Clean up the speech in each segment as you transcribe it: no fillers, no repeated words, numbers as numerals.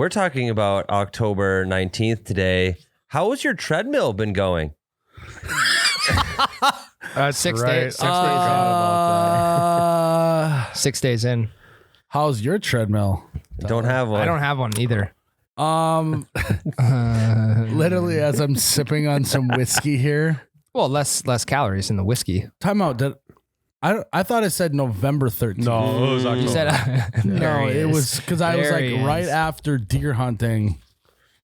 we're talking about October 19th today. How has your treadmill been going? That's 6 days. 6 days in. 6 days in. How's your treadmill? Don't have one. I don't have one either. Literally, as I'm sipping on some whiskey here. Well, less calories in the whiskey. Time out. I thought it said November 13th. No, it was October. You said No, it was because I was like right after deer hunting.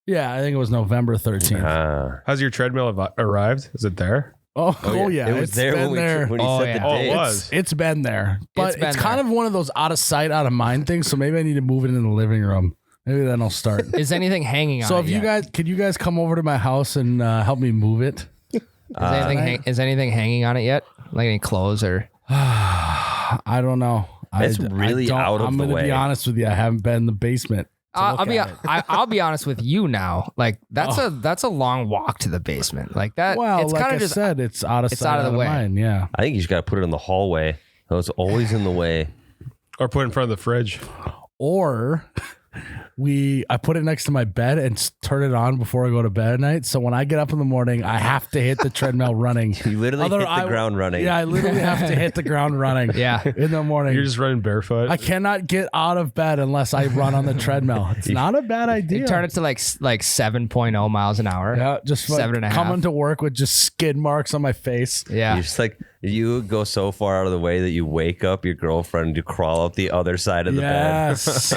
Yeah, I think it was November 13th. Has your treadmill arrived? Is it there? Oh yeah. It was there when he said the date. Oh, it was. It's been there. But It's been it's kind of one of those out of sight, out of mind things. So maybe I need to move it in the living room. Maybe then I'll start. Is anything hanging on So it if you guys, could you guys come over to my house and help me move it? Is anything hanging on it yet? Like any clothes or? I don't know. It's really out of the way. I'm going to be honest with you. I haven't been in the basement. I'll be honest with you now. Like that's a long walk to the basement. Like that. Well, it's like kind I of just said, it's out of sight, out of the way. mind. Yeah. I think you just got to put it in the hallway. It was always in the way. Or put it in front of the fridge. Or I put it next to my bed and turn it on before I go to bed at night. So when I get up in the morning, I have to hit the treadmill running. You literally hit the ground running. Yeah, I literally have to hit the ground running. Yeah. In the morning. You're just running barefoot. I cannot get out of bed unless I run on the treadmill. It's not a bad idea. You turn it to like 7.0 miles an hour. Yeah, just like 7.5. coming to work with just skid marks on my face. Yeah. You're just like, you go so far out of the way that you wake up your girlfriend to crawl up the other side of the bed. Yes.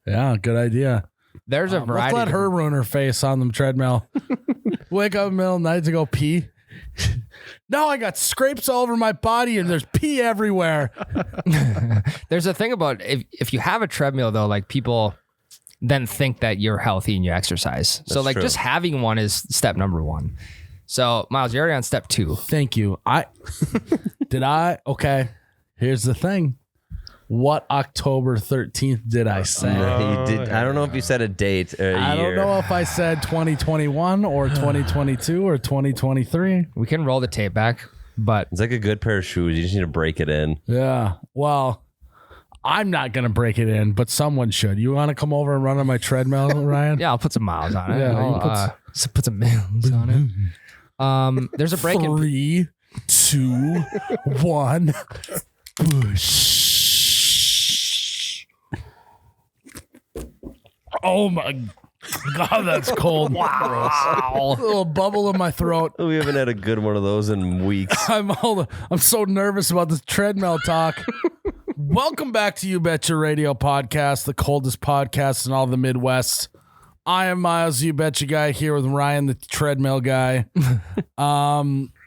Yeah, good idea. There's a variety. Let's let her ruin her face on the treadmill. Wake up in the middle of the night to go pee. No, I got scrapes all over my body and there's pee everywhere. There's a thing about if you have a treadmill though, like people then think that you're healthy and you exercise. So like true. just having one is step number 1. So Miles, you're already on step 2. Thank you. Okay. Here's the thing. What October 13th did I say? You did. I don't know if you said a date or a I year. don't know if I said 2021 or 2022 or 2023. We can roll the tape back, but It's like a good pair of shoes. You just need to break it in. Yeah. Well, I'm not going to break it in, but someone should. You want to come over and run on my treadmill, Ryan? yeah, I'll put some miles on it. Yeah, you I'll, put some miles on it. There's a break in 3, 2, 1. Bush. Oh my God, that's cold. Wow. A little bubble in my throat. We haven't had a good one of those in weeks. I'm so nervous about this treadmill talk. Welcome back to You Betcha Radio Podcast, the coldest podcast in all the Midwest. I am Miles, You Betcha guy, here with Ryan, the treadmill guy.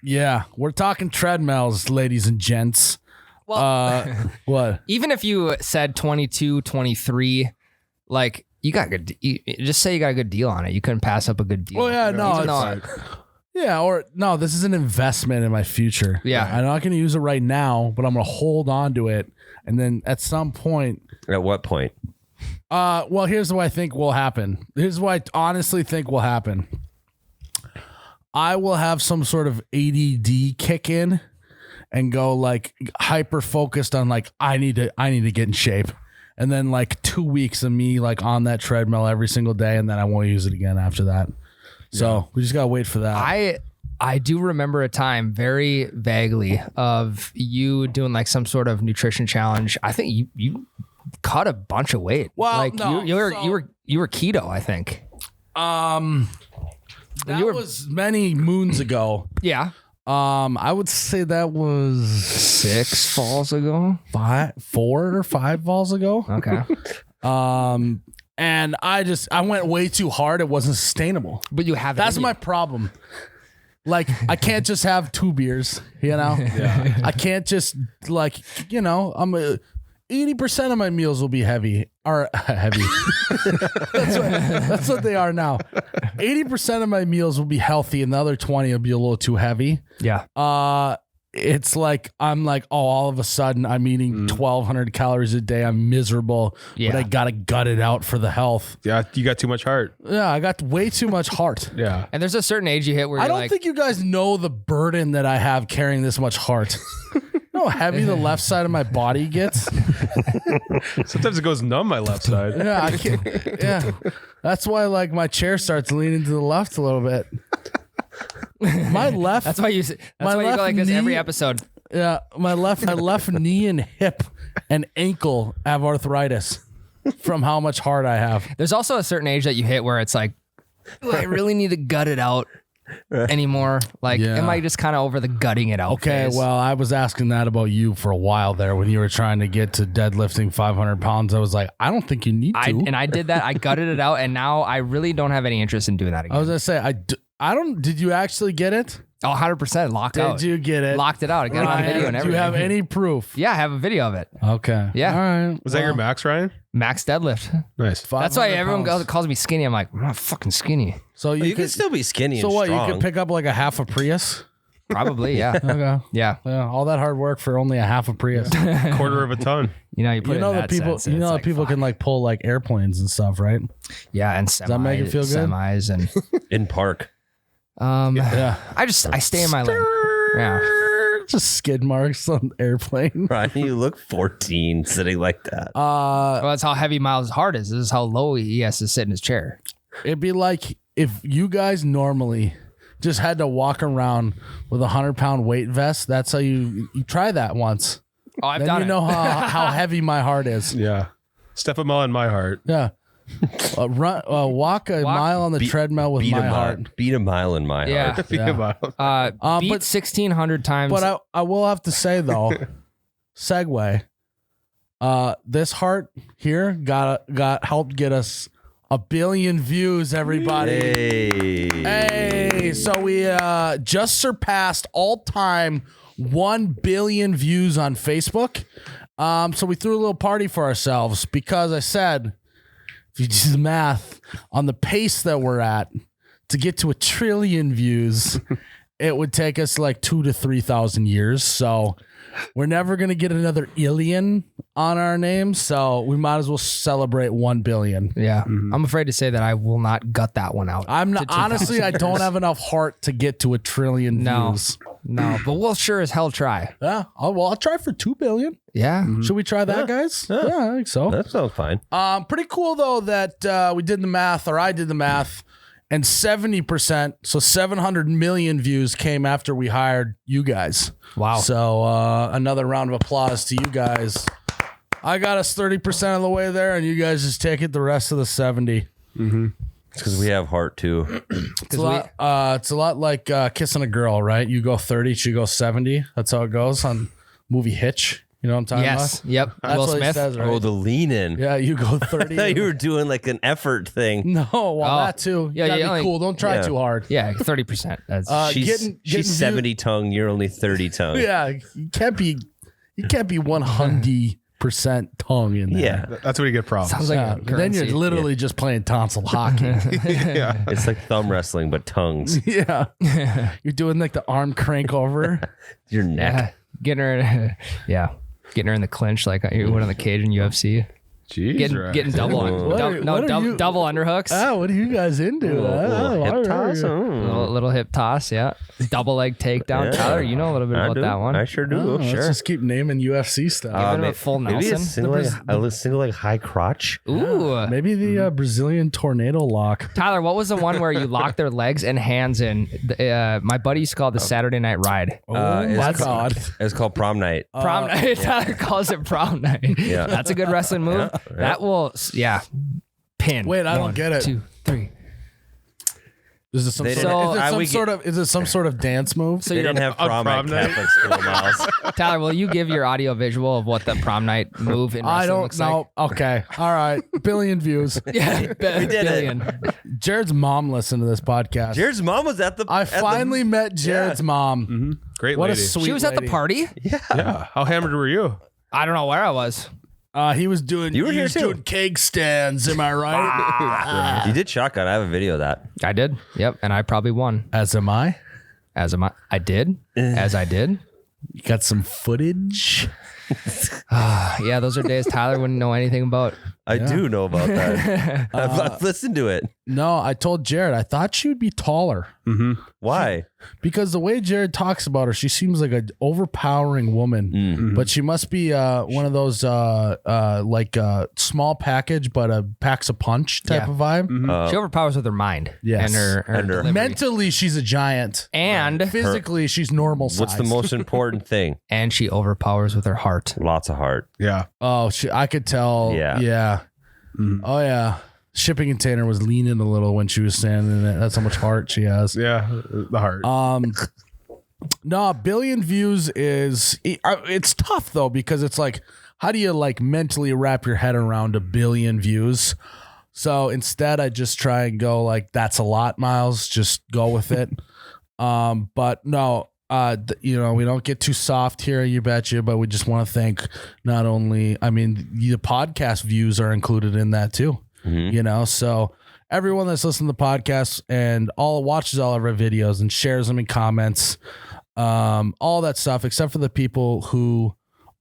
Yeah, we're talking treadmills, ladies and gents. Well, What? even if you said 22, 23, like you got good. Just say you got a good deal on it. You couldn't pass up a good deal. Well, yeah, no, this is an investment in my future. Yeah. I'm not going to use it right now, but I'm going to hold on to it, and then at some point. At what point? Well, here's what I think will happen. Here's what I honestly think will happen. I will have some sort of ADD kick in and go like hyper focused on like I need to get in shape. And then like 2 weeks of me like on that treadmill every single day, and then I won't use it again after that. So we just gotta wait for that. I do remember a time very vaguely of you doing like some sort of nutrition challenge. I think you cut a bunch of weight. Well, like no, you were keto, I think. That was many moons ago. Yeah. I would say that was 6 falls ago. 4 or 5 falls ago. Okay. And I went way too hard. It wasn't sustainable. But you have That's my problem. Like, I can't just have 2 beers, you know? Yeah. I can't just, like, you know, 80% of my meals will be heavy. That's what they are now. 80% of my meals will be healthy, and the other 20 will be a little too heavy. Yeah. It's like I'm like, oh, all of a sudden I'm eating 1,200 calories a day. I'm miserable, Yeah. but I gotta gut it out for the health. Yeah, you got too much heart. Yeah, I got way too much heart. Yeah. And there's a certain age you hit where I you're don't like, think you guys know the burden that I have carrying this much heart. know how heavy the left side of my body gets? Sometimes it goes numb my left side. Yeah, I can't, yeah. That's why like my chair starts leaning to the left a little bit. My left. That's why you go like this every episode. Yeah, my left knee and hip and ankle have arthritis from how much heart I have. There's also a certain age that you hit where it's like, "Ooh, I really need to gut it out anymore. Like, Yeah. am I just kind of over the gutting it out? Okay, phase? well, I was asking that about you for a while there when you were trying to get to deadlifting 500 pounds. I was like, I don't think you need to. I did that. I gutted it out, and now I really don't have any interest in doing that again. I was gonna say, I don't. Did you actually get it? Oh, 100% locked out. Did you get it? Locked it out. I got it on video and Do everything. you have any proof? Yeah, I have a video of it. Okay. Yeah. All right. Was that your max, Ryan? Max deadlift. Nice. That's why 500 everyone pounds. calls me skinny. I'm like, I'm not fucking skinny. So You can still be skinny So and what? strong. You could pick up like a half a Prius. Probably, yeah. Okay. Yeah. Yeah. All that hard work for only a half a Prius. Quarter of a ton. You know, you put You it know in that that people. sense, and You know it's that like, people fuck. can like pull like airplanes and stuff, right? Yeah, and semis. that make you feel good? Semis and in park. Yeah. I stay in my lane. Yeah. Just skid marks on the airplane. Ryan, you look 14 sitting like that. Well, that's how heavy Miles' heart is. This is how low he has to sit in his chair. It'd be like if you guys normally just had to walk around with 100-pound weight vest. That's how you try that once. Oh, I've Then done you it. know how heavy my heart is. Yeah. Step a mile in my heart. Yeah. Walk a mile on the treadmill with my heart. Beat a mile in my Yeah. heart. Think about it. Beat but- 1,600 times. But I will have to say though, segue. This heart here got helped get us 1 billion views. Everybody, hey! So we just surpassed all time 1 billion views on Facebook. So we threw a little party for ourselves because I said, if you do the math on the pace that we're at to get to 1 trillion views, it would take us like 2,000 to 3,000 years. So we're never going to get another alien on our name. So we might as well celebrate 1 billion. yeah. I'm afraid to say that I will not gut that one out. I'm not, honestly, I don't have enough heart to get to 1 trillion No. views. No, but we'll sure as hell try. Yeah. I'll try for 2 billion. Yeah. Should we try that, guys? Yeah, I think so. That sounds fine. Pretty cool though that we did the math, or I did the math, and 70%, so 700 million views came after we hired you guys. Wow. So another round of applause to you guys. I got us 30% of the way there, and you guys just take it the rest of the 70. It's because we have heart too. It's a lot like kissing a girl, right? You go 30, she goes 70. That's how it goes on movie Hitch. You know what I'm talking Yes. about? Yep. That's Will what he Smith. says, right? Oh, the lean in. Yeah, you go 30. I thought you were doing like an effort thing. No, well, Oh. that too. Yeah, You gotta you be only- cool. Don't try Yeah. too hard. Yeah, 30%. That's She's getting 70 tongue. You're only 30 tongue. Yeah, you can't be 100% tongue in there. Yeah. That's where you get problems. sounds like Yeah, a then you're currency. literally just playing tonsil hockey. Yeah. It's like thumb wrestling, but tongues. Yeah. You're doing like the arm crank over. Your neck. Yeah. Getting her, yeah, getting her in the clinch like you would on the cage in UFC. Jeez. Ryan. Getting double, What are- no, what are you- double underhooks. What are you guys into? Hip toss. Little hip toss, yeah. Double leg takedown. Yeah. Tyler, you know a little bit I about do. that one. I sure do. Let's just keep naming UFC stuff. Give him a full Maybe Nelson. a single like high crotch. Ooh. Maybe the Brazilian tornado lock. Tyler, what was the one where you lock their legs and hands in? My buddy used to call it the Saturday Night Ride. Oh my God. It's called prom night. Prom night. Tyler calls it prom night. Yeah. That's a good wrestling move. Yeah. That will, pin. Wait, I don't 1, get it. 2, 3. Is it some They sort didn't- of, I would get- is it some sort of dance move? So They you're, didn't have prom prom at night? Catholic school, Miles. Tyler, will you give your audio visual of what the prom night move in wrestling I don't looks know. Okay. All right. Billion views. like? Yeah, billion. Jared's mom listened to this podcast. Jared's mom was at the. I at the- finally met Jared's mom. Great What lady. a sweet She was at the lady. party? Yeah. How hammered were you? I don't know where I was. He was doing. You were here too. doing cake stands. Am I right? You did shotgun. I have a video of that. I did. Yep. And I probably won. As am I. I did. As I did. You got some footage. Yeah, those are days Tyler wouldn't know anything about. I do know about that. I've listened to it. No, I told Jared I thought she would be taller Why? because the way Jared talks about her, she seems like an overpowering woman. But she must be one of those small package but packs a punch type Yeah. of vibe. She overpowers with her mind. Yes. And her delivery. Mentally, she's a giant. And Physically, she's normal size. What's the most important thing? and she overpowers with her heart. Lots of heart. Yeah. Oh, I could tell. Yeah. Yeah. Oh, yeah. Shipping container was leaning a little when she was standing in it. That's how much heart she has. Yeah. The heart. No, 1 billion views is it's tough though, because it's like, how do you like mentally wrap your head around 1 billion views? So instead I just try and go like, that's a lot, Miles, just go with it. But no, we don't get too soft here, you betcha, but we just want to thank not only, the podcast views are included in that too, so everyone that's listening to the podcast and watches all of our videos and shares them in comments, all that stuff, except for the people who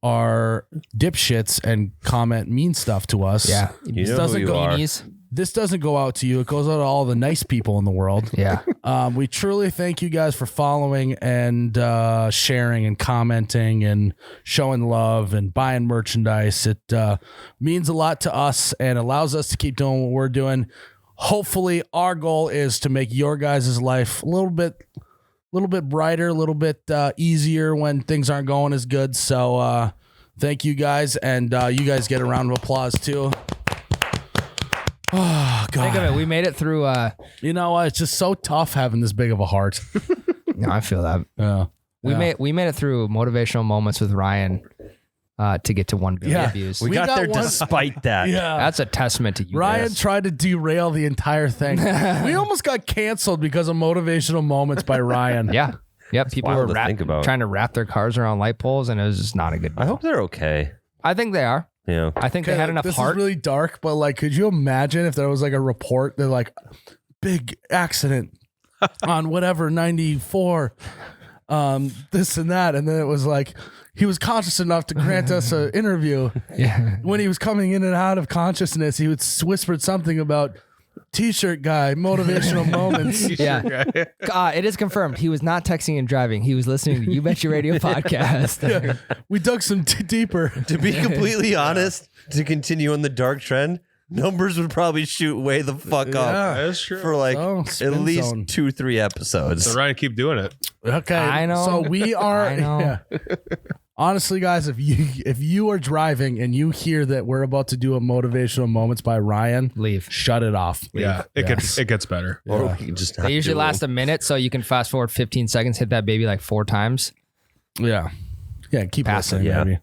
are dipshits and comment mean stuff to us. Yeah. You This know doesn't who you go are. ease. This doesn't go out to you. It goes out to all the nice people in the world. Yeah. We truly thank you guys for following and sharing and commenting and showing love and buying merchandise. It means a lot to us and allows us to keep doing what we're doing. Hopefully, our goal is to make your guys' life a little bit brighter, a little bit easier when things aren't going as good. So thank you guys, and you guys get a round of applause too. Oh, God. Think of it. We made it through. You know what? It's just so tough having this big of a heart. No, I feel that. We made it through motivational moments with Ryan to get to 1 billion views. We got there despite that. Yeah. That's a testament to you. Ryan guys. tried to derail the entire thing. We almost got canceled because of motivational moments by Ryan. Yeah. Yep. People wild were to think about. trying to wrap their cars around light poles, and it was just not a good deal. I hope they're okay. I think they are. Yeah. I think they had enough this heart. is really dark, but like, could you imagine if there was like a report that like big accident on whatever 94, this and that, and then it was like he was conscious enough to grant us an interview. Yeah. When he was coming in and out of consciousness, he whispered something about T-shirt guy, motivational moments. Yeah. It is confirmed. He was not texting and driving. He was listening to You Bet Your Radio podcast. Yeah. We dug some deeper. To be completely honest, to continue on the dark trend, numbers would probably shoot way the fuck up That's true. for like Oh, at spin least zone. 2-3 episodes. So Ryan, keep doing it. Okay, I know. So we are. I know. Yeah. Honestly, guys, if you are driving and you hear that we're about to do a motivational moments by Ryan, Leave. shut it off. Yeah. It gets better. Or we can just They usually last a minute, so you can fast forward 15 seconds, hit that baby like 4 times. Yeah, keep Pass it, listening, yeah. maybe.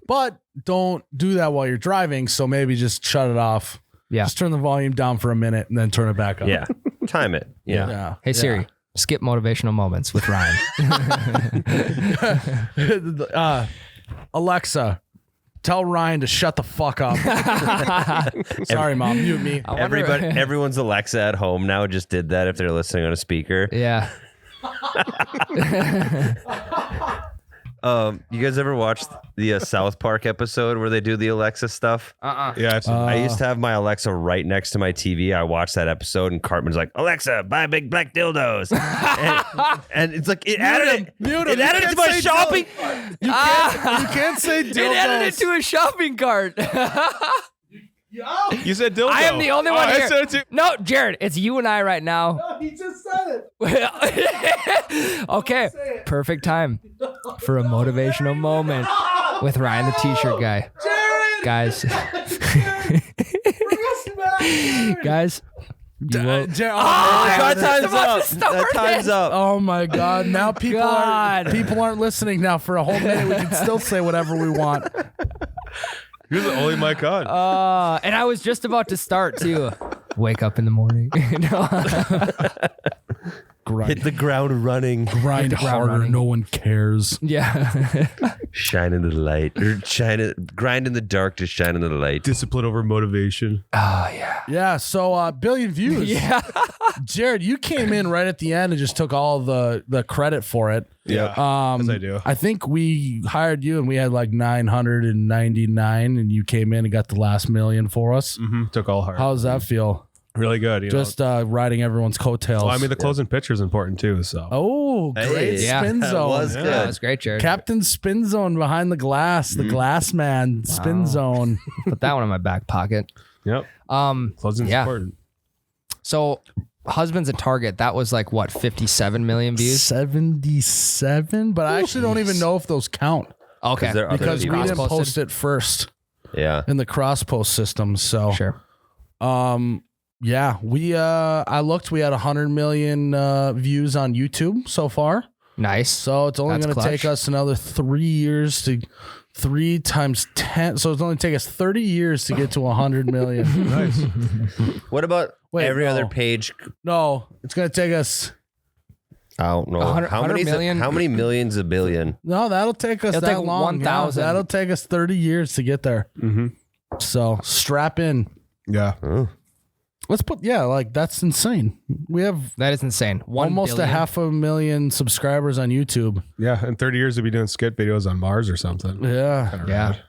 But don't do that while you're driving. So maybe just shut it off. Yeah. Just turn the volume down for a minute and then turn it back up. Yeah. Time it. Yeah. Yeah. Hey, Siri, skip motivational moments with Ryan. Alexa, tell Ryan to shut the fuck up. Sorry, Mom. Mute me. Everyone's Alexa at home now just did that if they're listening on a speaker. Yeah. You guys ever watched the South Park episode where they do the Alexa stuff? Yeah. I used to have my Alexa right next to my TV. I watched that episode, and Cartman's like, "Alexa, buy big black dildos," and it's like it added it. Mute him. It added it to my shopping. You can't say dildos. It added it to a shopping cart. You said dildo. I am the only one I here. said it too. No, Jared, it's you and I right now. He just said it. Okay, perfect time for a motivational moment with Ryan, the T-shirt guy. Jared, Guys, bring us back. guys, you will- That time's about up. to start That time's up. Oh my God! Now people aren't listening. Now for a whole minute, we can still say whatever we want. You're the only mic on. and I was just about to start too. Wake up in the morning. No. Grind, Hit the ground running. grind harder. running. No one cares. Yeah. Shine into the light. Or grind in the dark to shine into the light. Discipline over motivation. Oh yeah. Yeah. So billion views. Yeah. Jared, you came in right at the end and just took all the credit for it. Yeah. As I do. I think we hired you and we had like 999 and you came in and got the last million for us. Took all heart. How does that feel? Really good. Just riding everyone's coattails. Well, I mean, the closing pitcher is important too. So. Oh, great Hey, spin that zone. was Yeah, good. that was great, Jared. Captain Spin Zone behind the glass, the glass man spin zone. Put that one in my back pocket. Yep. Closing's Yeah. important. So, Husbands at Target, that was like what, 57 million views? 77, but I actually don't even know if those count Okay, there are other because we people. didn't Cross-posted? post it first Yeah. in the cross post system. So, Sure. yeah, I looked, we had 100 million views on YouTube so far. Nice. So it's only That's going to take clutch. us another 3 years to 3 times 10. So it's only take us 30 years to get to 100 million. Nice. What about Wait, every other no. page? No, it's going to take us. I don't know. 100 how many? 100 million? How many millions a billion? No, that'll take us It'll that take long. 1,000. Yeah, that'll take us 30 years to get there. So strap in. Yeah. Oh. Let's put, like that's insane. We have That is insane. almost 500,000 subscribers on YouTube. Yeah. In 30 years, we'll be doing skit videos on Mars or something. Yeah. Kinda Yeah. rad.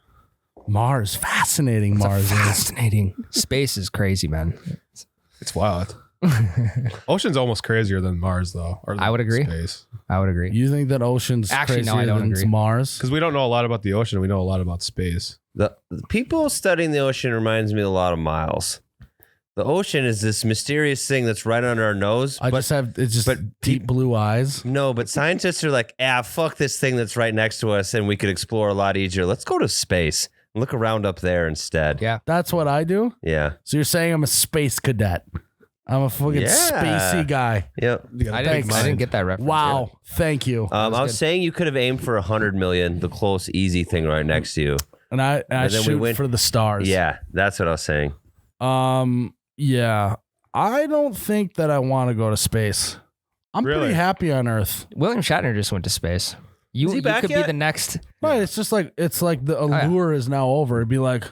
Mars. Fascinating Mars is. Fascinating. Space is crazy, man. It's wild. Ocean's almost crazier than Mars, though. Or I would agree. Space. I would agree. You think that ocean's Actually, no, crazier I don't than agree. Mars? Because we don't know a lot about the ocean. We know a lot about space. The people studying the ocean reminds me a lot of Miles. The ocean is this mysterious thing that's right under our nose. It's just deep blue eyes. No, but scientists are like, fuck this thing that's right next to us and we could explore a lot easier. Let's go to space and look around up there instead. Yeah. That's what I do. Yeah. So you're saying I'm a space cadet? I'm a fucking Yeah. spacey guy. Yep. You got a I big didn't mind. get that reference. Wow. Thank you. I was saying you could have aimed for 100 million, the close, easy thing right next to you. And I then we shoot went- for the stars. Yeah, that's what I was saying. Yeah. I don't think that I want to go to space. I'm Really? pretty happy on Earth. William Shatner just went to space. You, Is he you back could yet? be the next. Right. It's just like the yeah. allure is now over. It'd be like,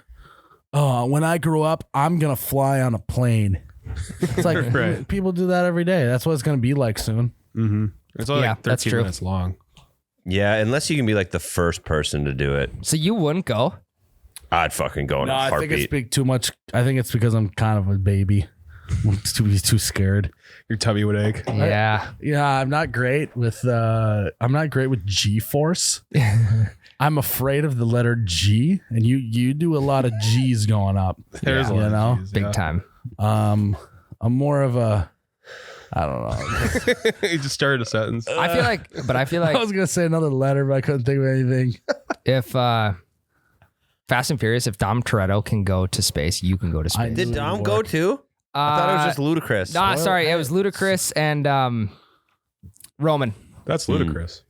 oh, when I grow up, I'm gonna fly on a plane. It's like Right. people do that every day. That's what it's gonna be like soon. It's only Yeah, like that's 13 true. minutes long. Yeah, unless you can be like the first person to do it. So you wouldn't go? I'd fucking go in No, a I think it's heartbeat. big too much. I think it's because I'm kind of a baby. I'm too scared. Your tummy would ache. Yeah. Yeah, I'm not great with G-force. I'm afraid of the letter G, and you do a lot of G's going up. There's a you lot of know? G's, Big yeah. time. I'm more of a, I don't know. You just started a sentence. I feel I like was gonna say another letter, but I couldn't think of anything. if Fast and Furious, if Dom Toretto can go to space, you can go to space. Did Dom go too? I thought it was just ludicrous. Nah, sorry, it was Ludacris and Roman. That's ludicrous.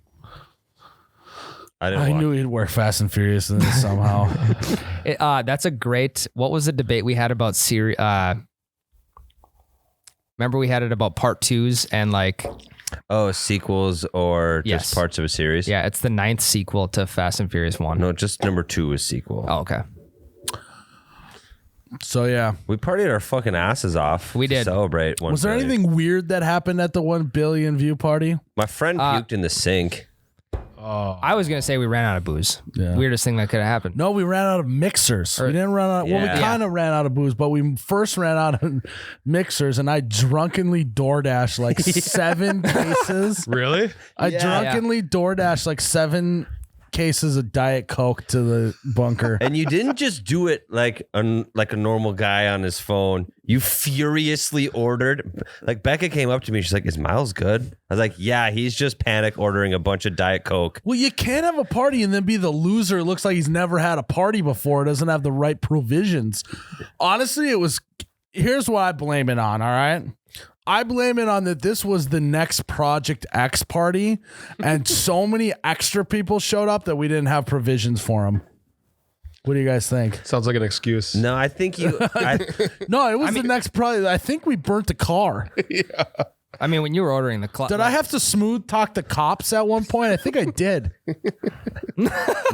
I didn't I watch. knew he'd work Fast and Furious in this somehow. That's a great. What was the debate we had about series? Remember we had it about part twos and like, Oh, sequels or Yes. just parts of a series? yeah, it's the 9th sequel to Fast and Furious 1. No, just number 2 is sequel. Oh, okay. So yeah, We partied our fucking asses off. We to did. celebrate. 1 was there billion. anything weird that happened at the 1 billion view party? My friend puked in the sink. I was gonna say we ran out of booze. Yeah. Weirdest thing that could have happened. No, we ran out of mixers. We didn't run out. Well, Yeah. we kind of ran out of booze, but we first ran out of mixers, and I drunkenly DoorDashed like 7 cases. Really? I drunkenly DoorDashed like 7 cases of Diet Coke to the bunker. And you didn't just do it like a normal guy on his phone. You furiously ordered. Like Becca came up to me. She's like, "Is Miles good?" I was like, "Yeah, he's just panic ordering a bunch of Diet Coke." Well, you can't have a party and then be the loser. It looks like he's never had a party before. Doesn't have the right provisions. Honestly, here's what I blame it on. All right. I blame it on that this was the next Project X party and so many extra people showed up that we didn't have provisions for them. What do you guys think? Sounds like an excuse. No, I think you. No, it was the next project. I think we burnt the car. I mean, when you were ordering the clock. Did I have to smooth talk the cops at one point? I think I did.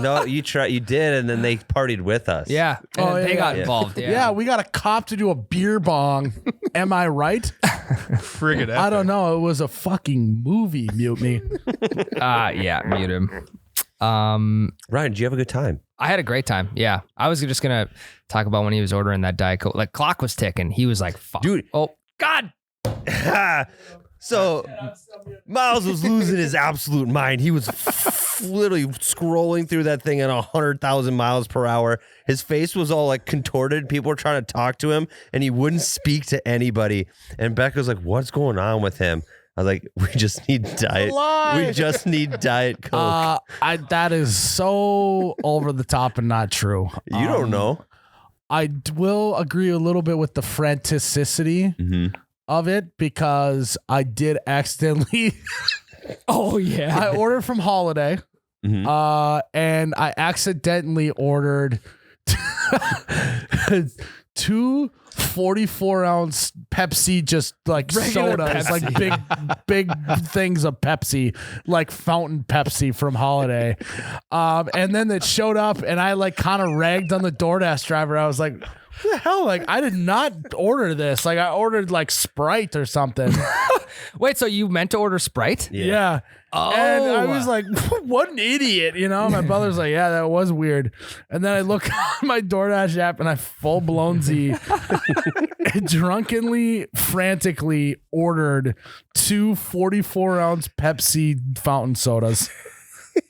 No, you did, and then they partied with us. Yeah. And Oh, then yeah, they yeah. got involved. Yeah. Yeah. We got a cop to do a beer bong. Am I right? Friggin' I don't know. It was a fucking movie, Mutiny. Yeah. Mute him. Ryan, did you have a good time? I had a great time. Yeah. I was just going to talk about when he was ordering that Diet Coke. Like, clock was ticking. He was like, fuck. Dude. Oh, God. So Miles was losing his absolute mind. He was literally scrolling through that thing at 100,000 miles per hour. His face was all like contorted. People were trying to talk to him and he wouldn't speak to anybody. And Becca was like, what's going on with him? I was like, we just need diet. We just need Diet Coke. That is so over the top and not true. You don't know. I will agree a little bit with the franticity of it because I did accidentally. Oh, yeah. I ordered from Holiday, and I accidentally ordered two 44-ounce Pepsi, just like Regular sodas, Pepsi. like big things of Pepsi, like fountain Pepsi from Holiday. And then it showed up, and I like kind of ragged on the DoorDash driver. I was like, what the hell? Like, I did not order this. Like, I ordered like Sprite or something. Wait, so you meant to order Sprite? Yeah. Oh. And I was like, what an idiot, you know? My brother's like, yeah, that was weird. And then I look at my DoorDash app and I full-blown drunkenly, frantically ordered two 44-ounce Pepsi fountain sodas.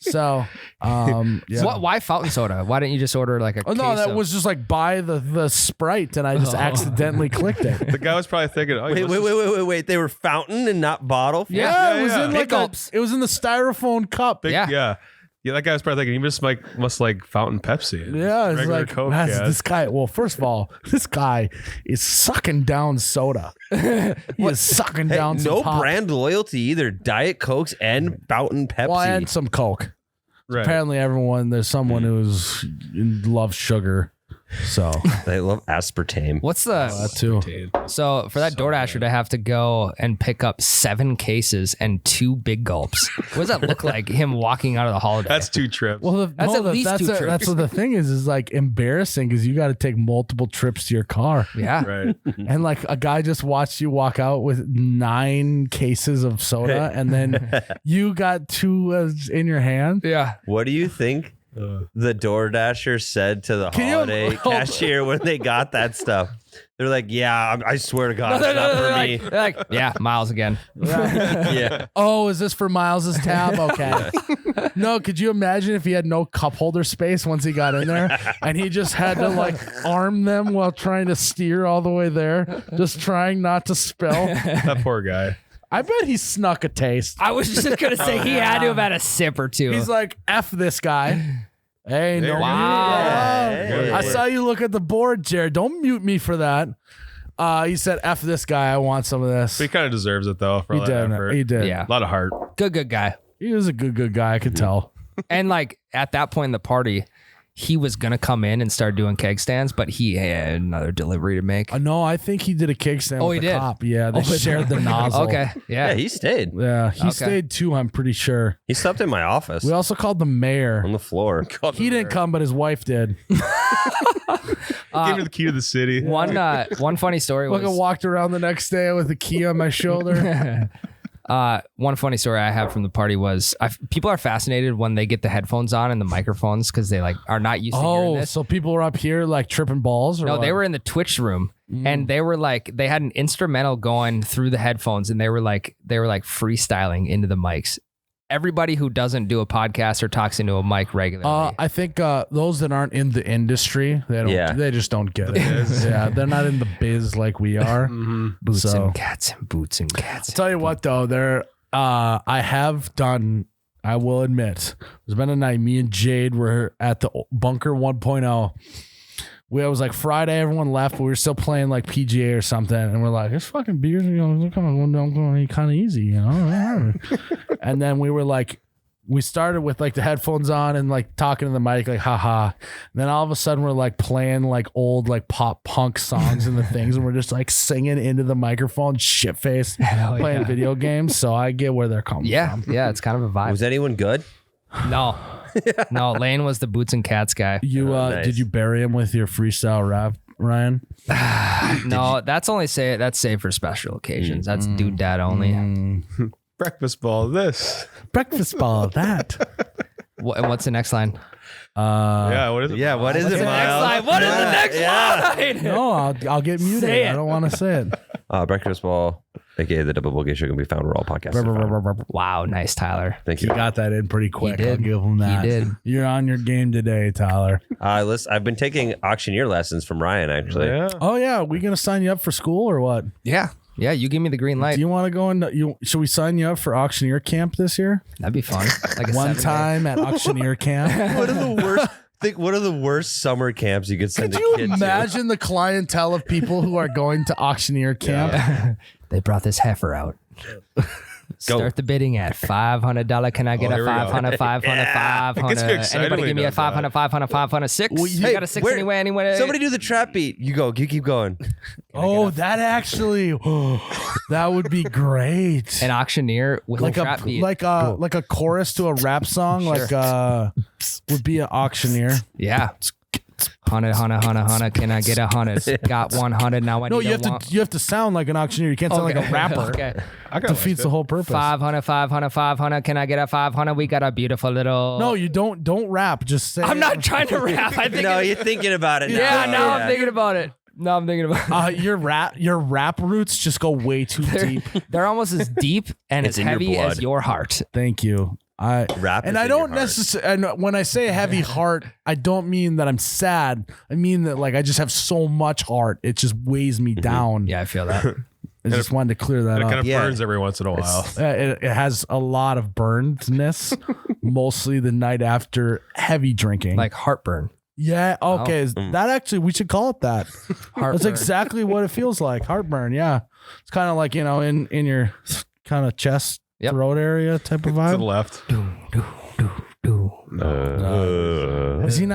So, yeah. Why fountain soda? Why didn't you just order like a Oh, no, case that of- was just like buy the Sprite and I just accidentally clicked it. The guy was probably thinking, oh, Wait. They were fountain and not bottle. Yeah, it was in Big like gulps. it was in the styrofoam cup. Yeah. Yeah. That guy was probably thinking, you must like fountain Pepsi. Yeah, it's Regular like Coke, this guy. Well, first of all, this guy is sucking down soda. He is sucking Hey, down some no pop. brand loyalty either. Diet Cokes and fountain Pepsi. Well, and some Coke. Right. Apparently, there's someone who's loves sugar. So They love aspartame. What's that the too. so for that DoorDasher to have to go and pick up 7 cases and 2 big gulps? What does that look like? Him walking out of the Holiday? That's 2 trips. Well, That's at least 2 trips. That's what the thing is like embarrassing because you got to take multiple trips to your car, yeah. right. and like a guy just watched you walk out with 9 cases of soda, and then you got 2 in your hand. Yeah. What do you think the DoorDasher said to the Can you- holiday cashier when they got that stuff? They're like, yeah, I swear to God, it's not for me. They're like, yeah, Miles again. Yeah. Oh, is this for Miles's tab? Okay. No, could you imagine if he had no cup holder space once he got in there and he just had to like arm them while trying to steer all the way there, just trying not to spill? That poor guy. I bet he snuck a taste. I was just gonna say he had to have had a sip or two. He's like, F this guy. Hey, no. Wow. Hey. I saw you look at the board, Jared. Don't mute me for that. He said, F this guy. I want some of this. But he kind of deserves it though for He all that did. effort. He did. Yeah. A lot of heart. good guy. He was a good guy. I could tell. And like at that point in the party, he was gonna come in and start doing keg stands, but he had another delivery to make. No, I think he did a kickstand Oh, with he the did? cop. Yeah, they shared the nozzle. Okay. Yeah, Yeah. he stayed. Yeah, he Okay. stayed too, I'm pretty sure. He slept in my office We also called the mayor. on the floor. He didn't come, but his wife did. Gave me the key to the city. One funny story Look, I was walked around the next day with a key on my shoulder. one funny story I have from the party was people are fascinated when they get the headphones on and the microphones because they like are not used to hearing Oh, this. so people were up here like tripping balls? Or No, they what? were in the Twitch room and they were like they had an instrumental going through the headphones and they were like freestyling into the mics. Everybody who doesn't do a podcast or talks into a mic regularly. I think those that aren't in the industry, they just don't get it. Yeah, they're not in the biz like we are. boots So and cats and boots and cats. tell you what though, I have done, I will admit, there's been a night me and Jade were at the Bunker 1.0. It was like Friday, everyone left, but we were still playing like PGA or something, and we're like, "This fucking beers, they're kind of easy, you know." And then we were like we started with like the headphones on and like talking to the mic, like haha. And then all of a sudden we're like playing like old like pop punk songs and the things, and we're just like singing into the microphone, shit face, playing video games. So I get where they're coming from. Yeah, it's kind of a vibe. Was anyone good? No. No, Lane was the boots and cats guy. You nice. Did you bury him with your freestyle rap, Ryan? No, that's saved for special occasions. That's dude dad only. Breakfast ball. This. Breakfast ball, that. What's the next line? Yeah. What is it? Yeah, what is it, Next Miles? line. What is the next line? No, I'll get muted. Say it. I don't want to say it. Breakfast Ball, aka the Double Bogey Show, can be found where all podcasts are found. Wow, nice, Tyler. Thank He you. got that in pretty quick. did. I'll give him that. He did. You're on your game today, Tyler. I've been taking auctioneer lessons from Ryan, actually. Yeah. Oh yeah, we gonna sign you up for school or what? Yeah. Yeah, you give me the green light. Do you want to go into? Should we sign you up for auctioneer camp this year? That'd be fun. Like a One 7-day. time at auctioneer camp. What are the worst? What are the worst summer camps you could send Could a you kid imagine the clientele of people who are going to auctioneer camp? They brought this heifer out. Start the bidding at $500. Can I get a here we go. 500, 500, Yeah. It gets me 500? excited Anybody when give he me a does that. 500, 500, 500, 6? Well, You hey, got a 6 where- anyway? to? Somebody do the trap beat. You go. You keep going. Oh, that actually, that would be great. An auctioneer with Like a a trap beat. like a chorus to a rap song, like would be an auctioneer. Yeah. 100, 100, 100, 100. Can I get 100? Got 100. Now I No, need you have to sound like an auctioneer. You can't sound like a rapper. Okay. I got Defeats the whole purpose. 500, 500, 500. Can I get a 500? We got a beautiful little. No, you don't rap. Just say. I'm not trying to rap. I think. No, you're thinking about it now. Yeah, now I'm thinking about it. No, I'm thinking about it. Your rap roots just go way too deep. They're almost as deep and It's as in your heavy as blood. your heart. Thank you. Rap And is I in don't your heart. necessarily. And when I say a heavy heart, I don't mean that I'm sad. I mean that like I just have so much heart, it just weighs me down. Yeah, I feel that. I just wanted to clear that It up. kind of Yeah. burns every once in a while. It has a lot of burnedness, mostly the night after heavy drinking. Like heartburn. Yeah. Okay. That actually, we should call it that. Heartburn. That's exactly what it feels like. Heartburn. Yeah. It's kind of like, in your kind of chest, Yep. throat area type of To the vibe. left. Is he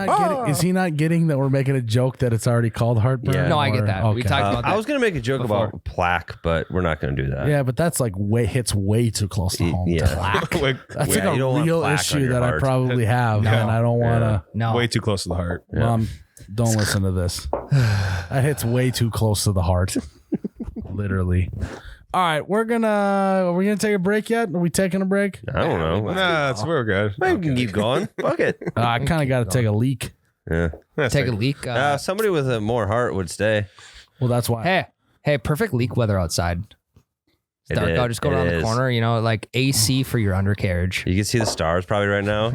not getting that we're making a joke that it's already called heartburn? Yeah. No, I get Or- that. We okay. talked about that. I was gonna make a joke before. about plaque, but we're not gonna do that. Yeah, but that's like hits way too close to home. Yeah. Wait, That's Yeah, like you don't a want real plaque on issue your that I heart. probably have, and I don't want to. No. way too close to the heart. Mom, don't listen to this. That hits way too close to the heart. Literally. All right, are we gonna take a break yet? Are we taking a break? I don't know. Nah, we're good. We can keep going. Fuck it. I kind of got to take a leak. Yeah. That's Take a like- leak. Somebody with a more heart would stay. Well, that's why. Hey, perfect leak weather outside. It's It dark is. out. Just go It around the is. corner, like AC for your undercarriage. You can see the stars probably right now.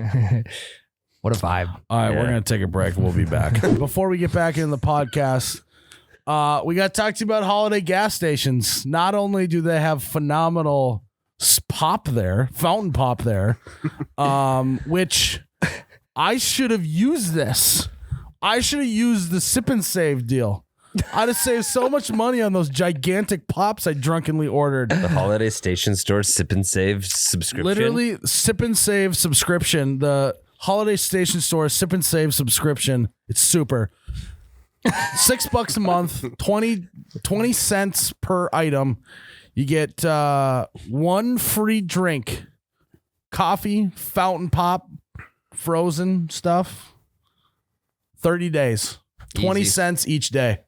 What a vibe. All right, we're Yeah. gonna take a break. We'll be back. Before we get back in the podcast, we got to talk to you about holiday gas stations. Not only do they have phenomenal fountain pop there, which I should have used this. I should have used the sip and save deal. I'd have saved so much money on those gigantic pops I drunkenly ordered. The Holiday Station Store Sip and Save subscription. Literally, sip and save subscription. The Holiday Station Store Sip and Save subscription. It's super. $6 a month, 20 cents per item. You get one free drink, coffee, fountain pop, frozen stuff. 30 days, 20 Easy. cents each day.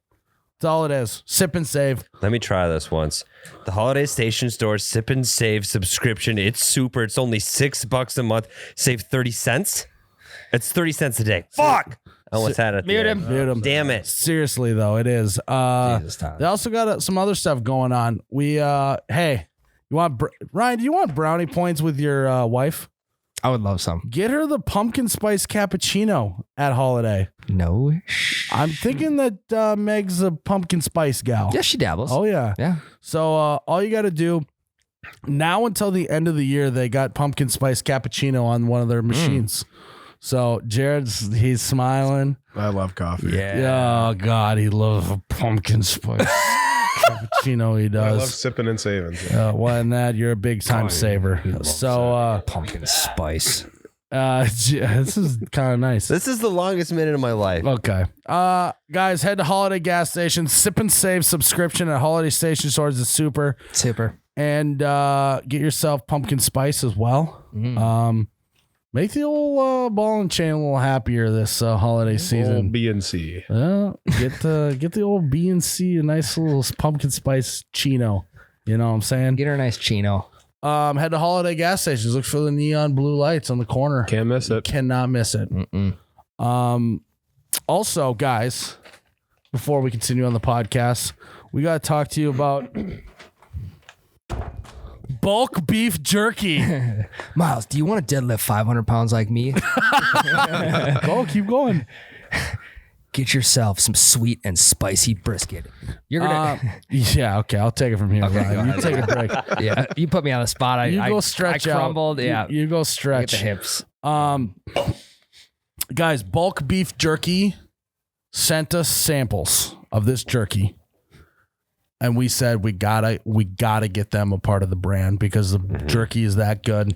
That's all it is. Sip and save. Let me try this once. The Holiday Station Store Sip and Save subscription. It's super. It's only $6 a month. Save 30 cents. It's 30 cents a day. Fuck. I almost had it. at the Mute end. him. Mute 'em. Damn it. Seriously though, it is. Jesus, Tyler. They also got some other stuff going on. Hey, you want Ryan? Do you want brownie points with your wife? I would love some. Get her the pumpkin spice cappuccino at holiday. No. I'm thinking that Meg's a pumpkin spice gal. Yeah, she dabbles. Oh yeah. Yeah. So all you got to do now until the end of the year, they got pumpkin spice cappuccino on one of their machines. So he's smiling. I love coffee. Yeah. Oh God, he loves a pumpkin spice Cappuccino he I love does. sipping and saving. Well, and that you're a big time saver. So Pumpkin spice. this is kind of nice. This is the longest minute of my life. Okay. Guys, head to Holiday Gas Station. Sip and Save subscription at Holiday Station stores is super. And get yourself pumpkin spice as well. Make the old ball and chain a little happier this holiday season. Old B&C. Get the old B&C, a nice little pumpkin spice chino. You know what I'm saying? Get her a nice chino. Head to Holiday Gas Stations. Look for the neon blue lights on the corner. Can't miss it. Cannot miss it. Also, guys, before we continue on the podcast, we got to talk to you about bulk beef jerky. Miles, do you want to deadlift 500 pounds like me? Go, keep going. Get yourself some sweet and spicy brisket. You're gonna, Yeah, okay, I'll take it from here. Okay, Ryan. go You ahead. take a break. yeah. You put me on the spot. You go stretch I out. crumbled. Yeah, You go get stretch. the hips. Guys, bulk beef jerky sent us samples of this jerky. And we said we gotta get them a part of the brand because the jerky is that good.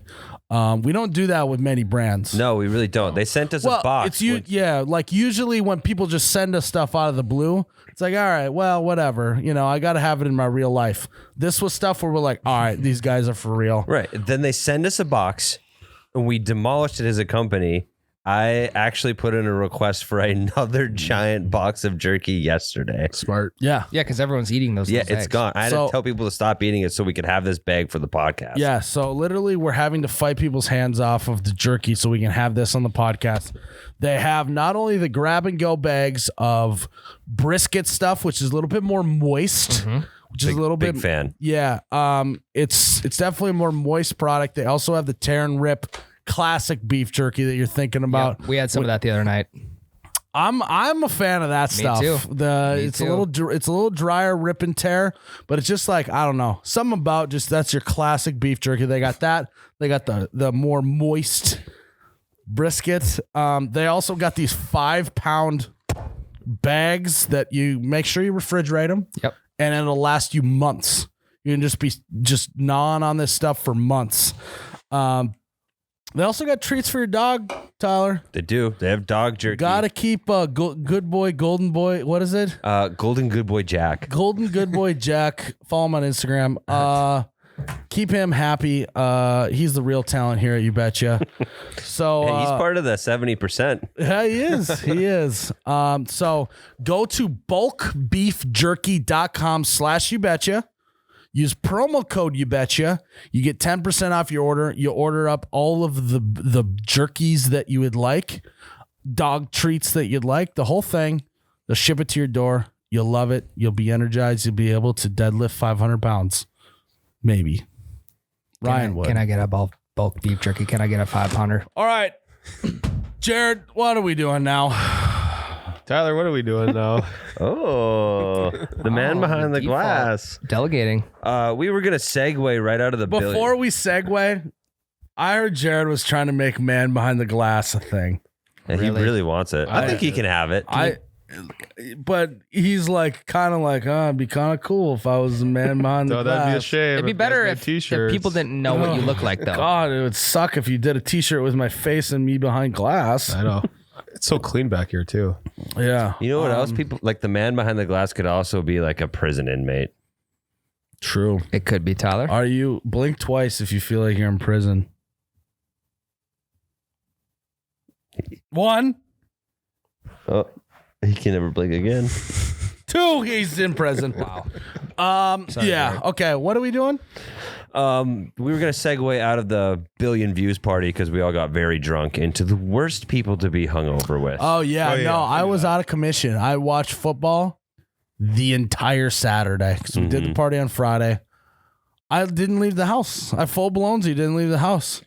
We don't do that with many brands. No, we really don't. They sent us a box. Like usually when people just send us stuff out of the blue, it's like, all right, well, whatever. You know, I gotta have it in my real life. This was stuff where we're like, all right, these guys are for real. Right. Then they send us a box and we demolished it as a company. I actually put in a request for another giant box of jerky yesterday. Smart. Yeah. Yeah, because everyone's eating those. Yeah, those it's eggs. gone. I had So- to tell people to stop eating it so we could have this bag for the podcast. Yeah, so literally we're having to fight people's hands off of the jerky so we can have this on the podcast. They have not only the grab and go bags of brisket stuff, which is a little bit more moist, which is a little Big bit fan. Yeah, it's definitely a more moist product. They also have the tear and rip classic beef jerky that you're thinking about. Yep, we had some of that the other night. I'm a fan of that stuff. too. It's a little drier rip and tear, but it's just like, I don't know, something about just that's your classic beef jerky. They got that. They got the more moist brisket. They also got these 5-pound bags that you make sure you refrigerate them. Yep. And it'll last you months. You can just gnawing on this stuff for months. They also got treats for your dog, Tyler. They do. They have dog jerky. Gotta keep good boy, golden boy. What is it? Golden Good Boy Jack. Golden good boy Jack. Follow him on Instagram. Keep him happy. He's the real talent here at You Betcha. So Hey, he's part of the 70%. yeah, he is. He is. So go to bulkbeefjerky.com/YouBetcha. Use promo code YouBetcha. You get 10% off your order. You order up all of the jerkies that you would like, dog treats that you'd like, the whole thing. They'll ship it to your door. You'll love it. You'll be energized. You'll be able to deadlift 500 pounds. Maybe. Ryan would. Can I get a bulk beef jerky? Can I get a 5-pounder? All right. Jared, what are we doing now? Tyler, what are we doing now? Oh, the man behind the default. glass. Delegating. We were going to segue right out of the Before we segue, I heard Jared was trying to make man behind the glass a thing. And he really wants it. I think he can have it. But he's like, kind of like, it'd be kind of cool if I was the man behind the So glass. that'd be a shame. It'd be better if t-shirts. people didn't know what you look like, though. God, it would suck if you did a T-shirt with my face and me behind glass. I know. It's so clean back here too. Yeah. You know what else? People like the man behind the glass could also be like a prison inmate. True. It could be Tyler. Are you blink twice if you feel like you're in prison? 1, Oh, he can never blink again. 2, he's in prison. Wow. Yeah. Jared. Okay. What are we doing? We were going to segue out of the billion views party because we all got very drunk into the worst people to be hungover with. Oh yeah. Oh, yeah. No, I was out of commission. I watched football the entire Saturday because we did the party on Friday. I didn't leave the house. I full blown didn't leave the house.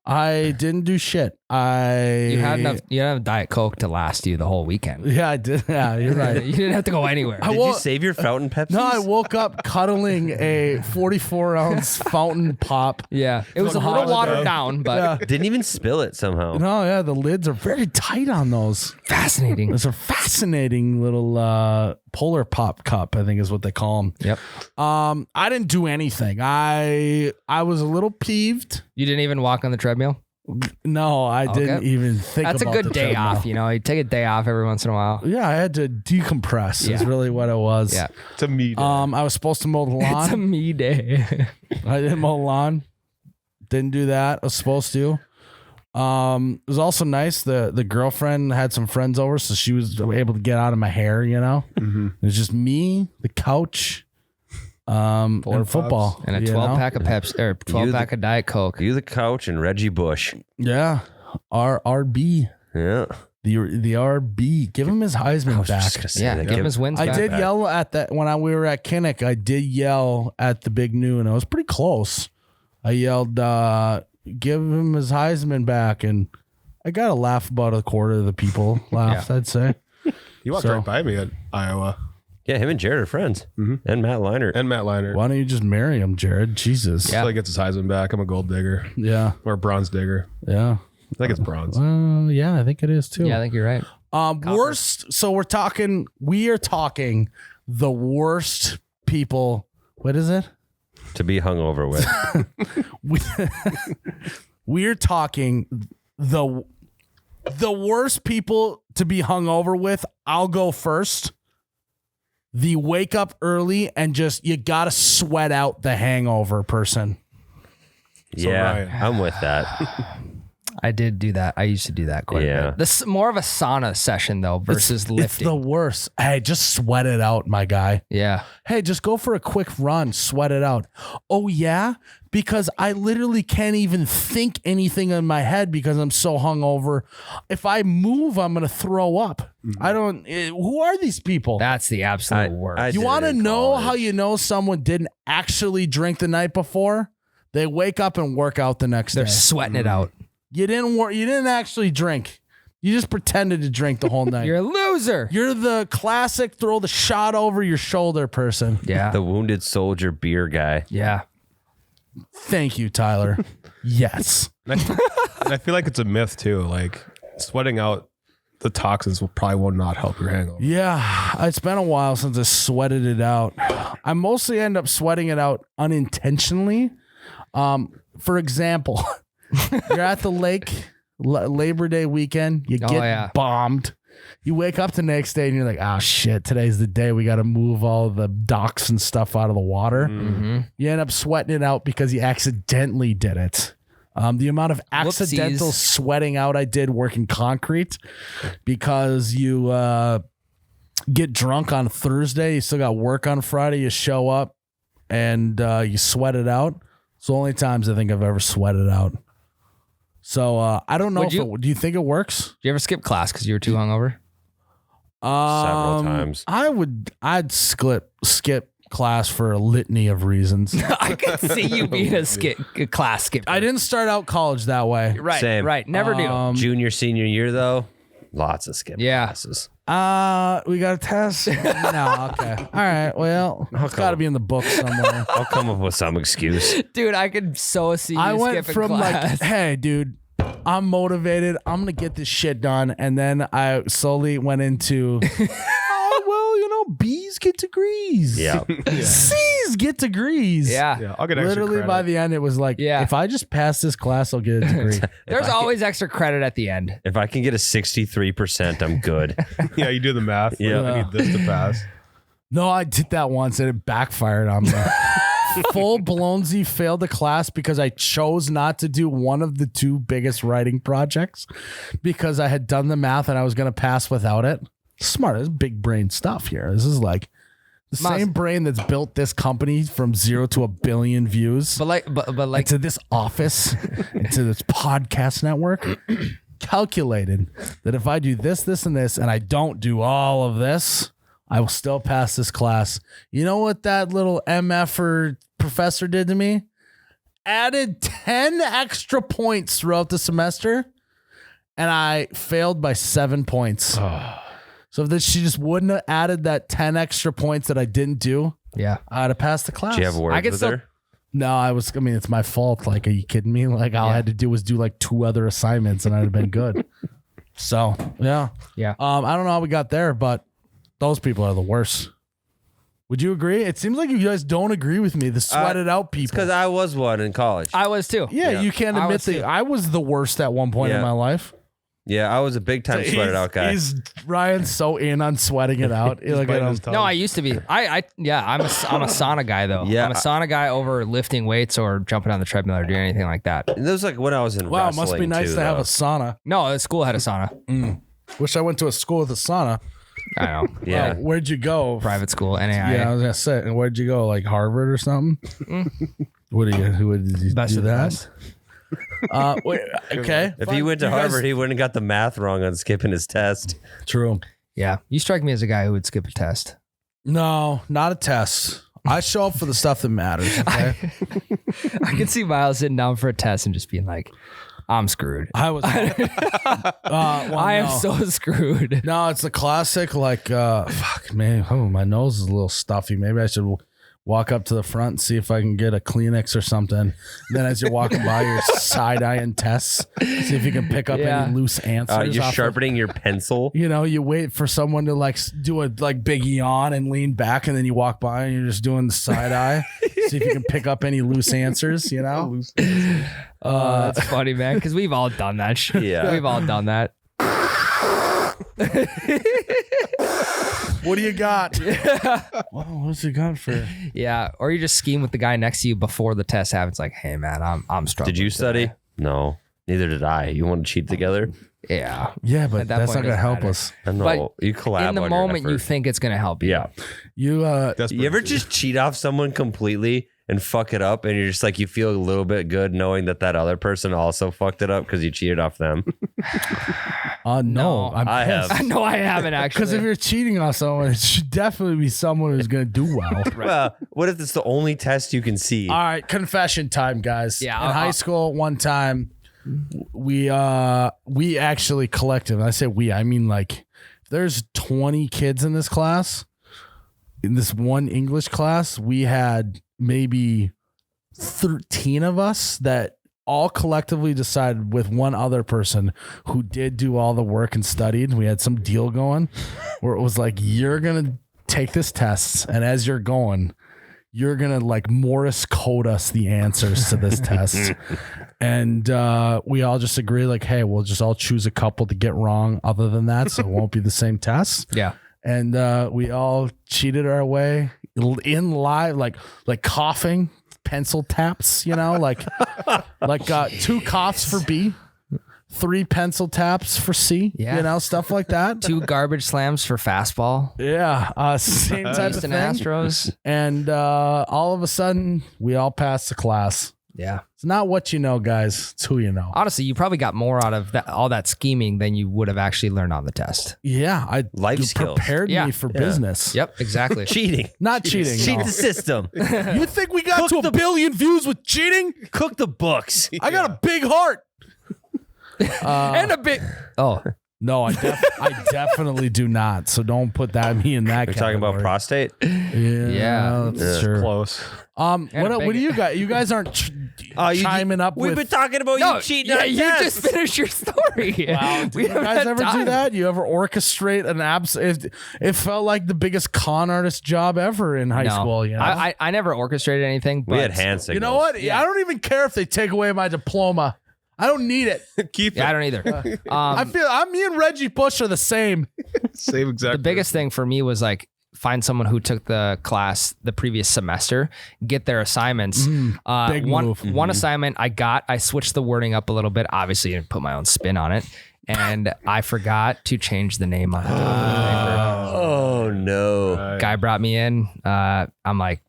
I didn't do shit. You had enough Diet Coke to last you the whole weekend. Yeah, I did. Yeah, you're right. You didn't have to go anywhere. Did you save your fountain Pepsi? No, I woke up cuddling a 44-ounce fountain pop. Yeah, it was a little watered down, but Didn't even spill it somehow. No, yeah, the lids are very tight on those. fascinating. It's a fascinating little polar pop cup, I think is what they call them. Yep. I didn't do anything. I was a little peeved. You didn't even walk on the treadmill? No, I didn't even think That's a about good the day treadmill. off. You know, you take a day off every once in a while. Yeah, I had to decompress. Is Yeah. really what it was. Yeah. To me, I was supposed to mow the It's a lawn. me day. I didn't mow the lawn. Didn't do that. I was supposed to. It was also nice. The girlfriend had some friends over, so she was able to get out of my hair. You know, It was just me, the couch, and football, And a you 12 know? pack of Pepsi or 12 pack of Diet Coke. You, the couch, and Reggie Bush. Yeah, RB. Yeah. The RB. Give him his Heisman I was back. just gonna say Yeah, that. give him his wins I back. did yell at that when we were at Kinnick. I did yell at the big noon. I was pretty close. I yelled, "Give him his Heisman back!" And I got a laugh. About a quarter of the people laughed. I'd say. you walked so- right by me at Iowa. Yeah, him and Jared are friends. And Matt Leinart. And Matt Leinart. Why don't you just marry him, Jared? Jesus. So he gets his Heisman back. I'm a gold digger Yeah. or a bronze digger. Yeah. I think it's bronze. Yeah, I think it is too. Yeah, I think you're right. Worst. So we are talking the worst people. What is it? To be hungover with. We're talking the worst people to be hungover with. I'll go first. The wake up early and just you gotta sweat out the hangover person. Yeah, Ryan. I'm with that. I did do that. I used to do that quite a Yeah. bit. This more of a sauna session though versus It's lifting. the worst. Hey, just sweat it out, my guy. Yeah. Hey, just go for a quick run, sweat it out. Oh, yeah? Because I literally can't even think anything in my head because I'm so hungover. If I move, I'm going to throw up. I don't, who are these people? That's the absolute worst. I You did want to it in know college. how you know someone didn't actually drink the night before? They wake up and work out the next They're day. sweating it out. You didn't actually drink. You just pretended to drink the whole night. You're a loser. You're the classic throw the shot over your shoulder person. Yeah. The wounded soldier beer guy. Yeah. Thank you, Tyler. Yes. And I feel like it's a myth too. Like sweating out the toxins will not help your hangover. Yeah, it's been a while since I sweated it out. I mostly end up sweating it out unintentionally. For example, you're at the lake, Labor Day weekend, you get bombed. You wake up the next day and you're like, oh shit, today's the day we got to move all the docks and stuff out of the water. You end up sweating it out because you accidentally did it. The amount of accidental Whoopsies. sweating out I did working concrete because you get drunk on Thursday, you still got work on Friday, you show up and you sweat it out. It's the only times I think I've ever sweated out. So I don't know do you think it works? Did you ever skip class because you were too hungover? Several times. I'd skip class for a litany of reasons. I could see you being a class skipper. I didn't start out college that way. Right. Same. Right. Never do. Junior, senior year, though, lots of skip classes. We got a test. No, okay. All right. Well, it's got to be in the book somewhere. I'll come up with some excuse. Dude, I could so see you I went skipping from class. like, hey, dude, I'm motivated. I'm gonna get this shit done, and then I slowly went into, oh well, B's get degrees. Yeah. C's get degrees. Yeah. I'll get extra Literally credit. by the end, it was like, if I just pass this class, I'll get a degree. There's always extra credit at the end. If I can get a 63%, I'm good. Yeah, you do the math. Yeah. I need this to pass. No, I did that once and it backfired on me. Full blown-y failed the class because I chose not to do one of the two biggest writing projects because I had done the math and I was going to pass without it. Smart. This is big brain stuff here. This is like the same brain that's built this company from 0 to 1 billion views. But like into this office, into this podcast network, calculated that if I do this, this, and this, and I don't do all of this, I will still pass this class. You know what that little MF professor did to me? Added 10 extra points throughout the semester. and I failed by 7 points. So if she just wouldn't have added that 10 extra points that I didn't do, Yeah. I'd have passed the class. Do you have words with her? No, I mean, it's my fault. Like, are you kidding me? Like, all I had to do was do like 2 other assignments and I'd have been good. So, yeah. Yeah. I don't know how we got there, but those people are the worst. Would you agree? It seems like you guys don't agree with me. The sweated out people. Because I was one in college. I was too. Yeah, you can't admit that I was the worst at one point in my life. Yeah, I was a big time sweated out guy. Ryan's so in on sweating it out. Look at him. No, I used to be. I'm a sauna guy though. Yeah. I'm a sauna guy over lifting weights or jumping on the treadmill or doing anything like that. And that was like when I was in Wow, it wrestling must be nice too, to have though. a sauna. No, the school had a sauna. Wish I went to a school with a sauna. I know. Yeah. Where'd you go? Private school, NAI. Yeah, I was gonna say. And where'd you go? Like Harvard or something? Who did you Best do of the that? best. Wait, okay. If he went to Harvard, he wouldn't have got the math wrong on skipping his test. True. Yeah. You strike me as a guy who would skip a test. No, not a test. I show up for the stuff that matters. Okay. I can see Miles sitting down for a test and just being like, I'm screwed. I was. I am so screwed. No, it's the classic. Like, fuck, man. Oh, my nose is a little stuffy. Maybe I should walk up to the front and see if I can get a Kleenex or something. And then as you're walking by, you're side-eyeing tests. See if you can pick up any loose answers. You're off sharpening your pencil. You know, you wait for someone to like do a like big yawn and lean back, and then you walk by and you're just doing the side eye. See if you can pick up any loose answers. You know, That's funny, man. Because we've all done that shit. Yeah. We've all done that. what do you got? Well, what's you got for? Yeah. Or you just scheme with the guy next to you before the test happens. Like, hey, man, I'm struggling. Did you study? today. No, neither did I. You want to cheat together? Yeah. Yeah, but At that that's point, not gonna it help doesn't us. I know. But You collab In the on your moment, you effort. think it's going to help you. Yeah. You You ever just cheat off someone completely and fuck it up, and you're just like, you feel a little bit good knowing that that other person also fucked it up because you cheated off them? no, I have. I know I haven't actually. Because if you're cheating on someone, it should definitely be someone who's gonna do well. Well, what if it's the only test you can see? All right, confession time, guys. Yeah, in high school, one time, we actually collective. And I say we, I mean like, there's 20 kids in this class. In this one English class, we had maybe 13 of us that all collectively decided with one other person who did do all the work and studied. We had some deal going where it was like, you're gonna take this test, and as you're going, you're gonna like Morse code us the answers to this test. And we all just agree, like, hey, we'll just all choose a couple to get wrong other than that, so it won't be the same test. yeah. And we all cheated our way in live, like coughing, pencil taps, you know, like 2 coughs for B, 3 pencil taps for C, Yeah. you know, stuff like that. 2 garbage slams for fastball. Yeah, same type of Houston thing. Astros. And all of a sudden, we all passed the class. Yeah. It's not what you know, guys. It's who you know. Honestly, you probably got more out of all that scheming than you would have actually learned on the test. Yeah, Life you skills. prepared Yeah. me for business. Yep, exactly. Cheating. Not cheating. Cheat no. the system. You think we got to a billion views with cheating? Cook the books. I got a big heart. And a big. Oh, No, I definitely do not. So don't put me in that. We're talking about category. prostate. Yeah. that's true. Close. What do you guys? You guys aren't chiming up We've with. been talking about no, you cheating yeah, on you tests. just finished your story. Wow, do you guys ever do that? You ever orchestrate an abs? It felt like the biggest con artist job ever in high school. You know? I never orchestrated anything. But We had hand signals. you know what? I don't even care if they take away my diploma. I don't need it. Keep Yeah, I it. don't either. I feel me and Reggie Bush are the same. Same exact. The biggest thing for me was like find someone who took the class the previous semester, get their assignments. Big move. One assignment I switched the wording up a little bit. Obviously, I put my own spin on it, and I forgot to change the name on the paper. Oh no. Guy brought me in. I'm like,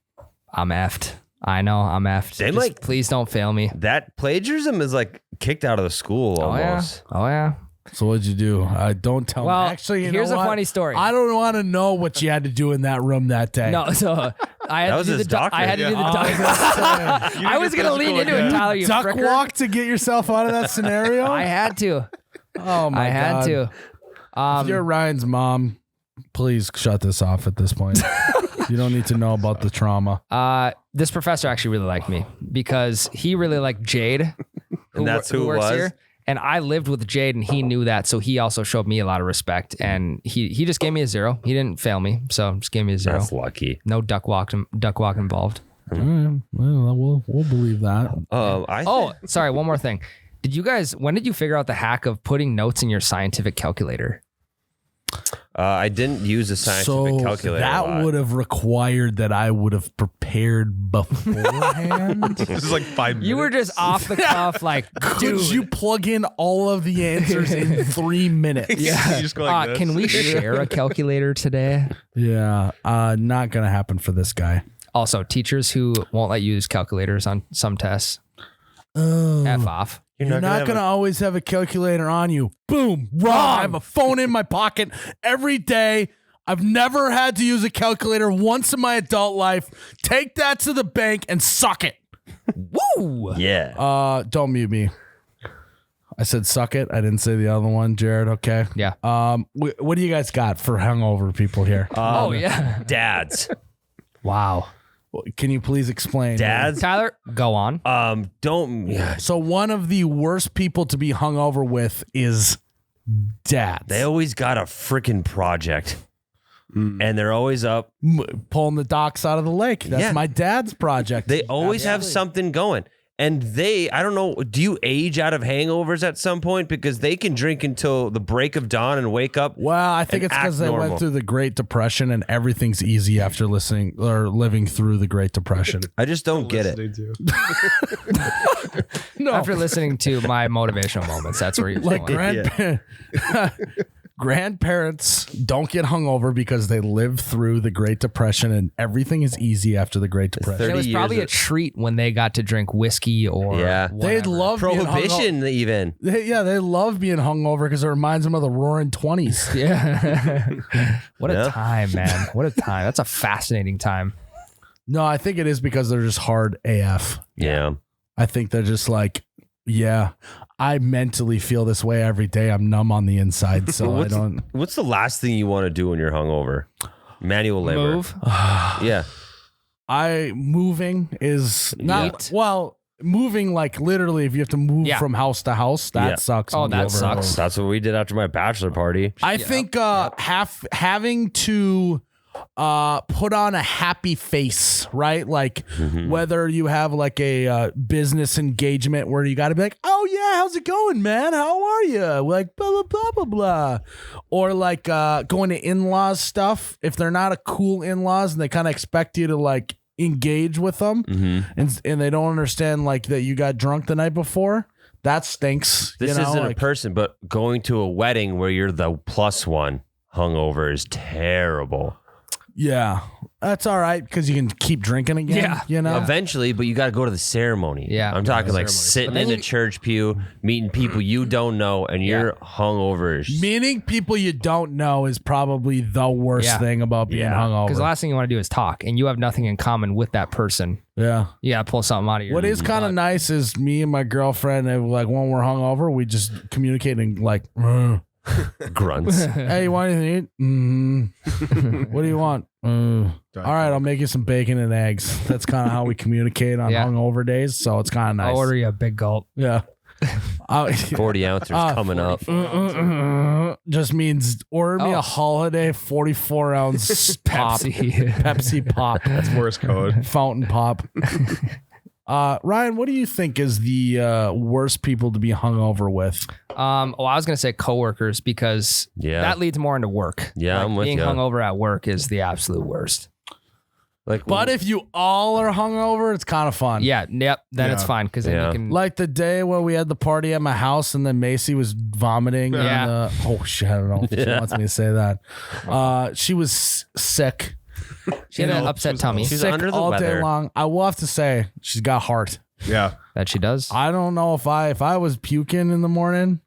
I'm effed. I know I'm effed. They Just might- please don't fail me. That plagiarism is like kicked out of the school almost. Oh yeah. So what'd you do? Don't tell Well, me. Actually, you here's know a what? funny story. I don't want to know what you had to do in that room that day. No, so I had That to was do his the doctor. I had to do the doctor. I was gonna lean into it, Tyler. You Duck fricker. walk to get yourself out of that scenario. I had to. Oh my I had God. to. If you're Ryan's mom, please shut this off at this point. You don't need to know about the trauma. This professor actually really liked me because he really liked Jade, And that's who it works was? here. And I lived with Jade, and he knew that, so he also showed me a lot of respect. And he just gave me a 0. He didn't fail me, so just gave me a 0. That's lucky. No duck walk involved. All right. Well, we'll believe that. Sorry, one more thing. When did you figure out the hack of putting notes in your scientific calculator? I didn't use a scientific calculator. That would have required that I would have prepared beforehand. This is like 5 minutes. You were just off the cuff, like, Could dude. you plug in all of the answers in 3 minutes? Yeah. You just go like this. Can we share a calculator today? Yeah. Not going to happen for this guy. Also, teachers who won't let you use calculators on some tests. Oh. F off. You're not going to always have a calculator on you. Boom. Wrong. I have a phone in my pocket every day. I've never had to use a calculator once in my adult life. Take that to the bank and suck it. Woo! Yeah. Don't mute me. I said suck it. I didn't say the other one, Jared. Okay. Yeah. What do you guys got for hungover people here? Oh, yeah. Dads. Wow. Can you please explain? Dads. Tyler, go on. Don't. Yeah. So one of the worst people to be hungover with is dads. They always got a freaking project. And they're always up. Pulling the docks out of the lake. That's Yeah. my dad's project. They always have something going. And I don't know, do you age out of hangovers at some point? Because they can drink until the break of dawn and wake up. Well, I think and it's because act they normal. went through the Great Depression and everything's easy after listening or living through the Great Depression. I just don't get it. Listening to. No, After listening to my motivational moments, that's where you're like going. grandparents don't get hungover because they lived through the Great Depression and everything is easy after the Great Depression. 30 It was years probably a of- treat when they got to drink whiskey or Yeah. They'd whatever. love being Prohibition, even. they love being hungover because it reminds them of the Roaring 20s. Yeah. What a Yeah. time, man. What a time. That's a fascinating time. No, I think it is because they're just hard AF. Yeah. I think they're just like, yeah, I mentally feel this way every day. I'm numb on the inside, so I don't. What's the last thing you want to do when you're hungover? Manual labor. Move. Yeah. Moving is not Eat. well. Moving like literally, if you have to move Yeah. from house to house, that Yeah. sucks. Oh, that hungover. sucks. That's what we did after my bachelor party. I think having to put on a happy face, right? Like whether you have like a business engagement where you got to be like, oh yeah, how's it going, man? How are you? Like blah blah blah blah blah, or like going to in-laws stuff. If they're not a cool in-laws and they kind of expect you to like engage with them, and they don't understand like that you got drunk the night before. That stinks. This you know? isn't like, a person, but going to a wedding where you're the plus one hungover is terrible. Yeah, that's all right because you can keep drinking again. Yeah. You know. Eventually, but you got to go to the ceremony. Yeah. I'm talking like ceremony. sitting But then in the you- church pew, meeting people you don't know, and you're hungover. Meeting people you don't know is probably the worst Yeah. thing about being Yeah. hungover. Because the last thing you want to do is talk, and you have nothing in common with that person. Yeah. You got to pull something out of your What is kind of nice is me and my girlfriend, like when we're hungover, we just communicate and like, Grunts. hey, you want anything to eat? What do you want? All right, I'll make you some bacon and eggs. That's kind of how we communicate on Yeah. hungover days. So it's kind of nice. I'll order you a big gulp. Yeah. 40 ounces coming up. Just means order me Oh. a holiday 44 ounce pop. Pepsi. Pepsi pop. That's worse code. Fountain pop. Ryan, what do you think is the worst people to be hungover with? I was gonna say coworkers because Yeah. that leads more into work. Yeah, Like, I'm with being ya. hungover at work is the absolute worst. Like, But if you all are hungover, it's kind of fun. Yeah, yep. Then it's Yeah. fine because then Yeah. you can. Like the day where we had the party at my house and then Macy was vomiting. Yeah. Oh shit, I don't know if she wants me to say that. She was sick. she had an upset tummy. She's sick under the all day weather. long. I will have to say she's got heart. Yeah. That she does. I don't know if I was puking in the morning,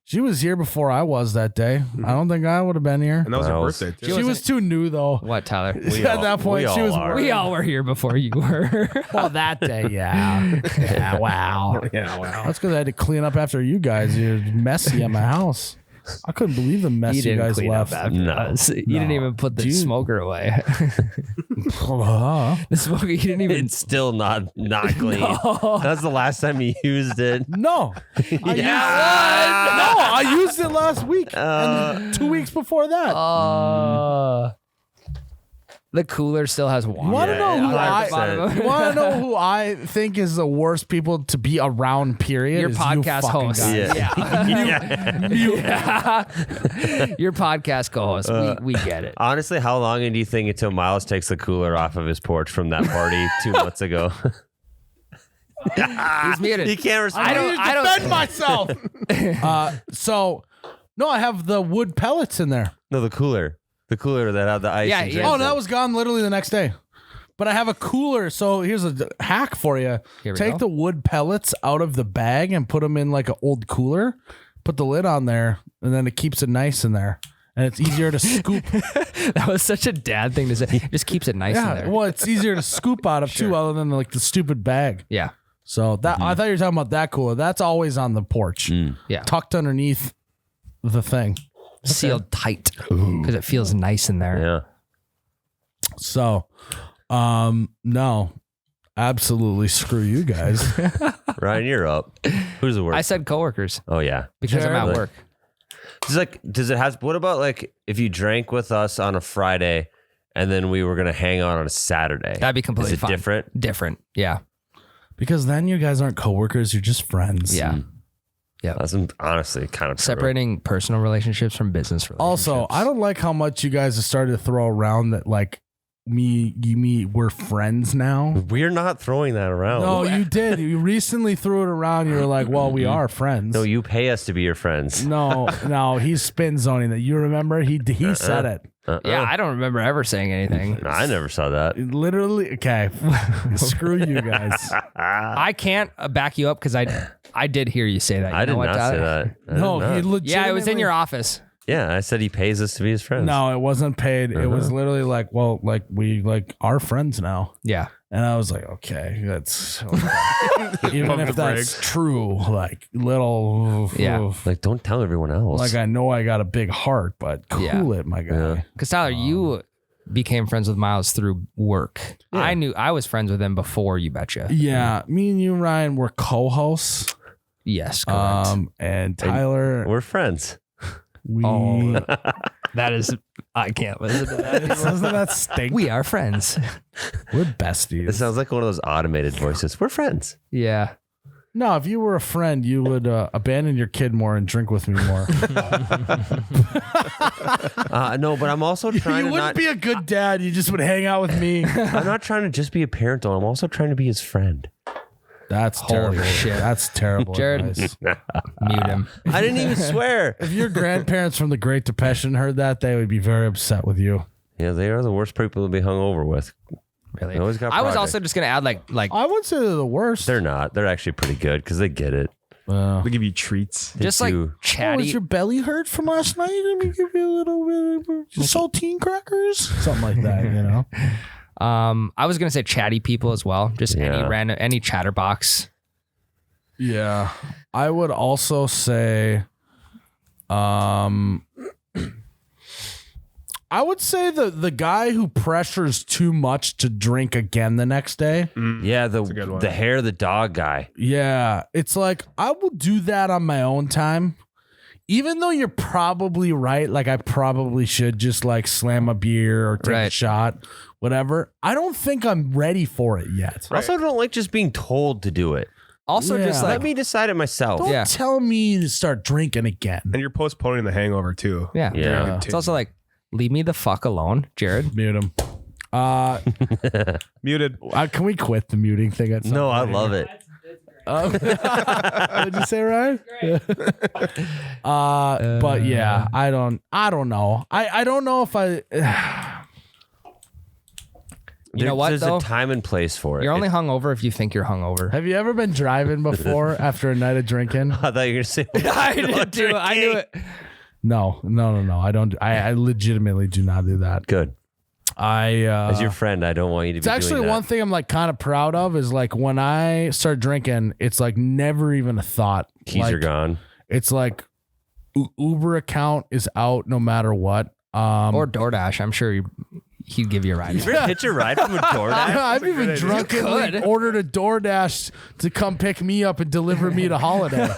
She was here before I was that day. I don't think I would have been here. And that was her Wow. birthday too. She was too new though. What, Tyler? At that point, she was. We all were here before you were. Well, that day, yeah. Yeah, wow. Yeah, wow. That's because I had to clean up after you guys. You're messy at my house. I couldn't believe the mess you guys left. after us. You didn't even put the Dude. smoker away. Uh-huh. The smoker, you didn't even. It's still not clean. That's the last time you used it. No. I used it last week and 2 weeks before that. The cooler still has water. You want to know who 100%. you want to know who I think is the worst people to be around? Period. Your is podcast you fucking host. guys. Yeah. Your podcast co-host. We get it. Honestly, how long do you think until Miles takes the cooler off of his porch from that party 2 months ago? He's muted. He can't respond. I don't defend myself. So, no, I have the wood pellets in there. No, the cooler that had the ice. Yeah, and yeah. drinks Oh, in. that was gone literally the next day. But I have a cooler. So here's a hack for you. Here we Take go. the wood pellets out of the bag and put them in like an old cooler. Put the lid on there, and then it keeps it nice in there. And it's easier to scoop. That was such a dad thing to say. It just keeps it nice in Yeah, there. well, it's easier to scoop out of too, other than like the stupid bag. Yeah. So that I thought you were talking about that cooler. That's always on the porch, Yeah. tucked underneath the thing. Sealed tight because it feels nice in there. Yeah. So, no, absolutely screw you guys. Ryan, you're up. Who's the worst? I said coworkers Oh yeah. because I'm Jared? at work. Does it have? What about like if you drank with us on a Friday, and then we were gonna hang out on a Saturday? That'd be completely Is it fine. different? Different. Yeah. Because then you guys aren't coworkers, you're just friends. Yeah. That's honestly kind of true. Separating personal relationships from business relationships. Also, I don't like how much you guys have started to throw around that like we're friends now. We're not throwing that around. No, you did. You recently threw it around. You were like, well, we are friends. No, you pay us to be your friends. No, he's spin zoning that. You remember? He said it. Yeah, I don't remember ever saying anything. No, I never saw that. Literally, okay. Screw you guys. I can't back you up because I did hear you say that. You I know did what, not say Tyler? that. I No, did he not. legitimately. Yeah, it was in your office. Yeah, I said he pays us to be his friends. No, it wasn't paid. It was literally like, well, like we like are friends now. Yeah. And I was like, okay, that's even Pump if the that's true, like little, Yeah. Like, don't tell everyone else. like I know I got a big heart, but cool Yeah. it, my guy. Yeah. Because Tyler, you became friends with Miles through work. Yeah. I was friends with him before you betcha. Yeah, me and you, Ryan, were co-hosts. Yes, correct. And Tyler, We're friends. we Oh. That is, I can't listen to that anymore. doesn't that stink? We are friends. We're It besties. sounds like one of those automated voices. We're friends. Yeah. No, if you were a friend, you would abandon your kid more and drink with me more. No, but I'm also trying You to wouldn't not. be a good dad. You just would hang out with me. I'm not trying to just be a parent, though. I'm also trying to be his friend. That's Holy terrible. shit. That's terrible. Jared. advice. Mute him. I didn't even swear. If your grandparents from the Great Depression heard that, they would be very upset with you. Yeah, they are the worst people to be hung over with. Really. They always got I was projects. also just gonna add like I wouldn't say they're the worst. They're not. They're actually pretty good because they get it. They give you treats. They just like do. Oh, is chatty. your belly hurt from last night? Let me give you a little bit of saltine crackers, something like that. You know. I was gonna say chatty people as well. Just any Yeah. random any chatterbox. Yeah, I would also say, I would say the guy who pressures too much to drink again the next day. Yeah, a good one. the hair of the dog guy. Yeah, it's like I will do that on my own time. Even though you're probably right, like I probably should just like slam a beer or take a Right. shot, whatever. I don't think I'm ready for it yet. I also don't like just being told to do it. Also, Yeah. just Let like me decide it myself. Don't Yeah. tell me to start drinking again. And you're postponing the hangover too. yeah. Yeah. It's also like leave me the fuck alone, Jared. Mute him. Muted. Can we quit the muting thing at some No, I point? love it. What did you say, Ryan? But yeah, I don't know. I don't know if I You know what, There's though? a time and place for it. You're only hungover if you think you're hungover. Have you ever been driving before after a night of drinking? I thought you were going to say, I did too. I knew it. No. I don't. I legitimately do not do that. good. As your friend, I don't want you to be It's doing actually that. one thing I'm like kind of proud of is like when I start drinking, it's like never even a thought. Keys like, are gone. It's like Uber account is out no matter what. Or DoorDash. I'm sure he'd give you a ride. You ever hitch a ride from a DoorDash? I've even drunkenly could. ordered a DoorDash to come pick me up and deliver me to Holiday.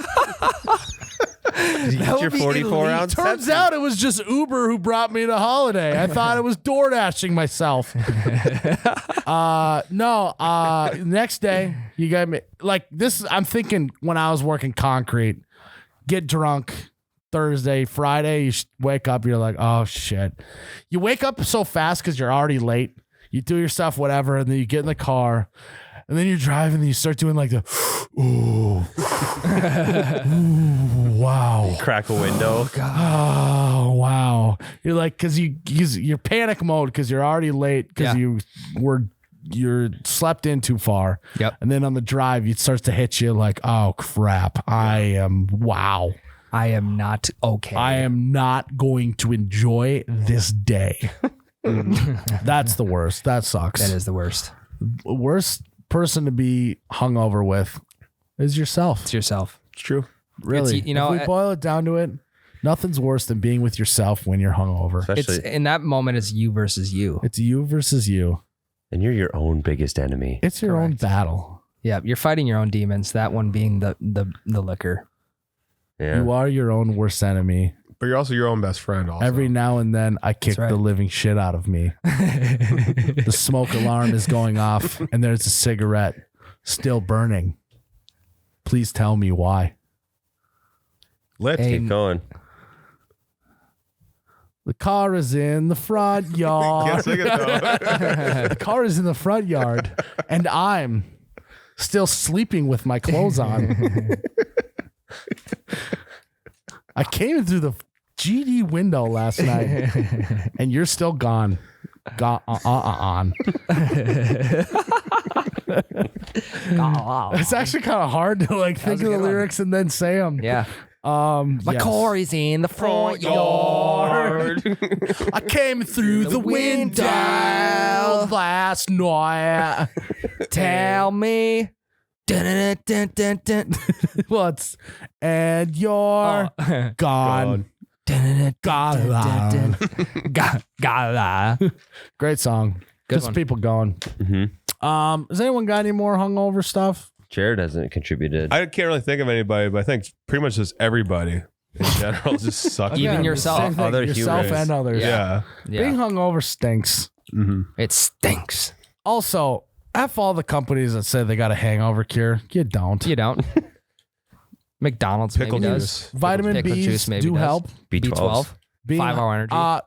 You get your 44-ounce Turns out it was just Uber who brought me to Holiday. I thought it was door dashing myself. Next day, you got me like this. I'm thinking when I was working concrete, get drunk Thursday, Friday, you wake up, you're like, oh shit. You wake up so fast because you're already late. You do your stuff, whatever, and then you get in the car. And then you're driving and you start doing like the, ooh, ooh, wow. Crack a window. Oh, wow. You're like, cause you're panic mode because you're already late because you're slept in too far. Yep. And then on the drive, it starts to hit you like, oh crap. I am not okay. I am not going to enjoy this day. That's the worst. That sucks. That is the worst. Worst person to be hungover with is yourself. It's yourself. It's true. Really. It's, you know, if we boil it down to it, nothing's worse than being with yourself when you're hungover. Especially, It's in that moment. It's you versus you. It's you versus you. and you're your own biggest enemy. It's your own battle. Yeah, you're fighting your own demons. That one being the liquor. Yeah. You are your own worst enemy. But you're also your own best friend. Also. Every now and then, I kick right. the living shit out of me. The smoke alarm is going off, and there's a cigarette still burning. Please tell me why. Let's Hey, Keep going. The car is in the front yard. sing it though. The car is in the front yard, and I'm still sleeping with my clothes on. I came through the GD window last night, and you're still gone. On. It's actually kind of hard to like think a of the good one. lyrics and then say them. Yeah. My Yes. car is in the front yard. I came through the window last night. Tell me. Dun, dun, dun, dun, dun. What's and you're gone. Gone. Great song. Good Gets one. people going. Mm-hmm. Has anyone got any more hungover stuff? Jared hasn't contributed. I can't really think of anybody, but I think pretty much just everybody in general just sucks. Even Again, yourself. same thing, Other yourself humans. and others. Yeah. Being Yeah. hungover stinks. Mm-hmm. It stinks. Also, F all the companies that say they got a hangover cure. You don't. You don't. McDonald's Pickle maybe juice. does. Vitamin Pickle B's juice maybe do does. help. B12. Being, 5 Hour Energy.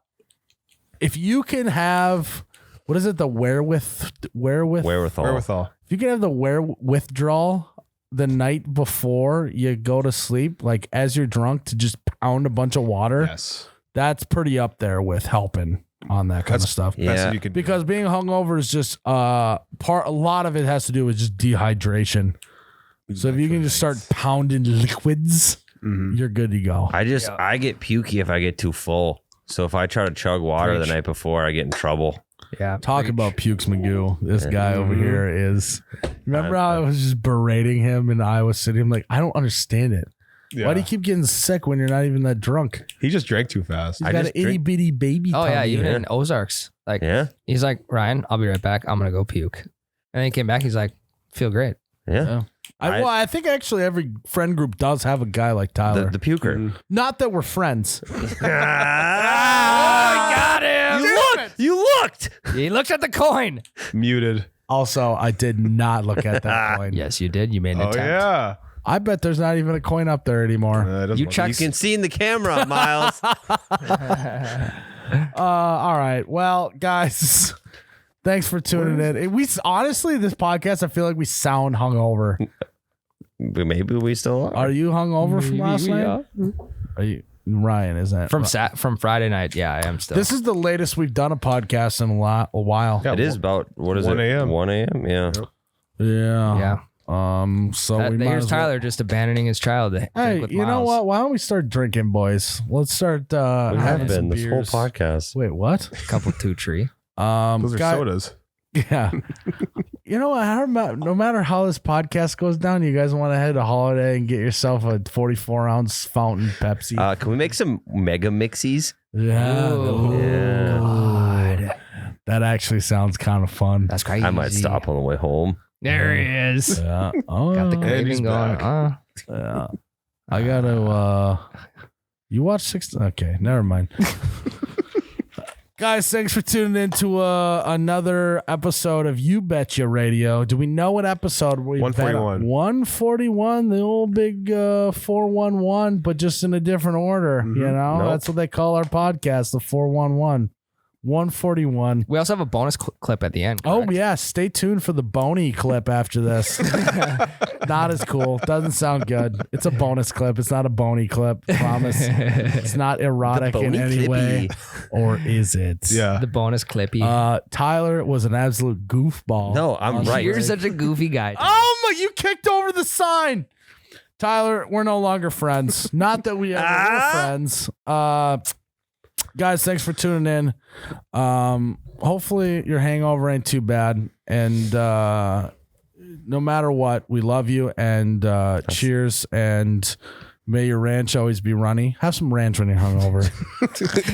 If you can have, what is it? The Wherewithal. Wherewithal. If you can have the withdrawal the night before you go to sleep, like as you're drunk, to just pound a bunch of water, Yes. that's pretty up there with helping on that kind of stuff. Yeah. Best you can do. Because being hungover is just a lot of it has to do with just dehydration. So if you can just start pounding liquids, Mhm. you're good to go. I get pukey if I get too full. So if I try to chug water Preach. the night before, I get in trouble. Yeah. Talk about Pukes Magoo. This guy over Mm-hmm. here is. Remember how I was just berating him in Iowa City? I'm like, I don't understand it. Yeah. Why do you keep getting sick when you're not even that drunk? He just drank too fast. He's I got an just itty drink- bitty baby. Oh yeah, tummy. even in Ozarks. Like Yeah. he's like, Ryan, I'll be right back. I'm gonna go puke. And then he came back, he's like, feel great. Yeah. I think actually every friend group does have a guy like Tyler. The puker. Not that we're friends. Got him. You looked. He looked at the coin. Muted. Also, I did not look at that coin. Yes, you did. You made an Oh, attempt. yeah. I bet there's not even a coin up there anymore. It doesn't You work. check- You can see in the camera, Miles. All right. Well, guys, thanks for tuning in. We honestly, this podcast, I feel like we sound hungover. Maybe we still are. Are you hungover from last night? Are you? Ryan, isn't it? From Friday night. Yeah, I am still. This is the latest we've done a podcast in a while. Yeah, It is about, what is 1 it? a.m. 1 a.m. Yeah. Yeah. Yeah. So we might here's as well- Tyler just abandoning his child. To drink Hey, with you know Miles. what? Why don't we start drinking, boys? Let's start We having have some been this whole beers. podcast. Wait, what? Couple 2 tree. Those are guy- sodas. Yeah. You know what? No matter how this podcast goes down, you guys want to head to Holiday and get yourself a 44-ounce fountain Pepsi. Can we make some mega mixies? Yeah. Ooh. Yeah. God. That actually sounds kind of fun. That's crazy. I might stop on the way home. There he is. Yeah. Oh, Got the Andy's craving going. back. yeah. I gotta. You watch 6? Okay, never mind. Guys, thanks for tuning in to another episode of You Betcha Radio. Do we know what episode we've 141. been on? 141, the old big 411, but just in a different order. You know, Nope. that's what they call our podcast, the 411. 141. We also have a bonus clip at the end. Oh, correct? yeah. Stay tuned for the Boney clip after this. Not as cool. Doesn't sound good. It's a bonus clip. It's not a Boney clip. Promise. It's not erotic in Boney any way. clippy. Or is it? Yeah. The bonus clippy. Tyler was an absolute goofball. No, I'm right. You're such a goofy guy. You kicked over the sign. Tyler, we're no longer friends. Not that we ever were friends. Guys, thanks for tuning in. Hopefully your hangover ain't too bad. And no matter what, we love you. And cheers. And may your ranch always be runny. Have some ranch when you're hungover.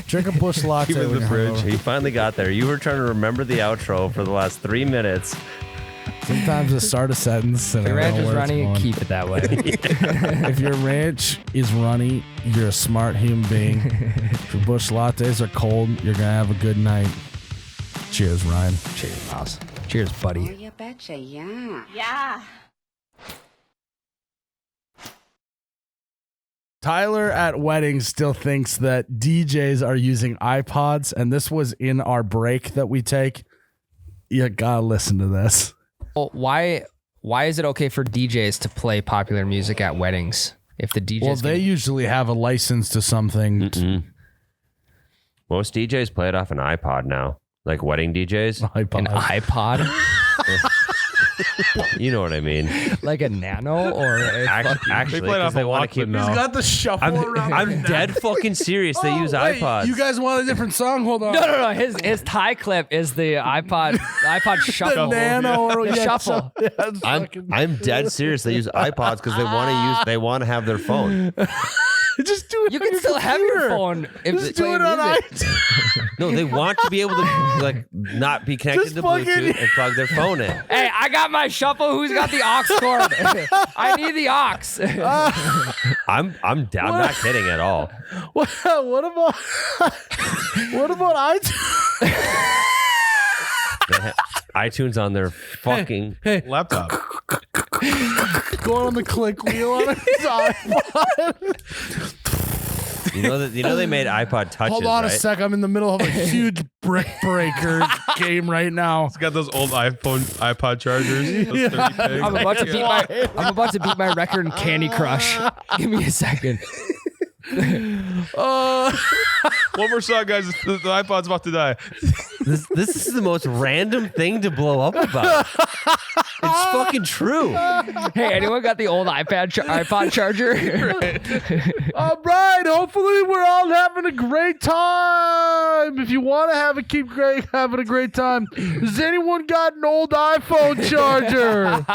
Drink a Busch Latte Keep it in when the you're fridge. hungover. He finally got there. You were trying to remember the outro for the last 3 minutes. Sometimes I start a sentence and If your I don't ranch know is where it's runny, going. keep it that way. If your ranch is runny, you're a smart human being. If your Busch Lattes are cold, you're going to have a good night. Cheers, Ryan. Cheers, Miles. Cheers, Oh, buddy. you betcha, yeah. Yeah. Tyler at weddings still thinks that DJs are using iPods, and this was in our break that we take. You gotta listen to this. Well, why is it okay for DJs to play popular music at weddings? If the DJs Well, they usually have a license to something. Mm-mm. Most DJs play it off an iPod now, like wedding DJs. iPod. an iPod, You know what I mean? like a Nano or a Actually, play it off because they a want to Walkman keep. now. He's got the shuffle around. I'm dead fucking serious. They use wait, iPods. You guys want a different song? Hold on. No. His tie clip is the iPod The shuffle. Nano or The yeah, shuffle. Yeah, it's fucking- I'm dead serious. They use iPods because they want to have their phone. just do it. You on can your still have your computer. phone if Just it's do it playing on music. iTunes. No, they want to be able to like not be connected Just to fucking- Bluetooth and plug their phone in. Hey, I got my shuffle. Who's got the aux cord? I need the aux. I'm down. I'm not kidding at all. What about iTunes? They have iTunes on their fucking. Laptop. Going on the click wheel on his iPod. You know they made iPod touches. Hold on right? a sec. I'm in the middle of a huge brick breaker game right now. It's got those old iPod chargers. Those 30 pigs. I'm about to beat my record in Candy Crush. Give me a second. One more song, guys. The iPod's about to die. This is the most random thing to blow up about. It's fucking true. Hey, anyone got the old iPod charger? All right. Hopefully, we're all having a great time. If you want to keep having a great time, has anyone got an old iPhone charger?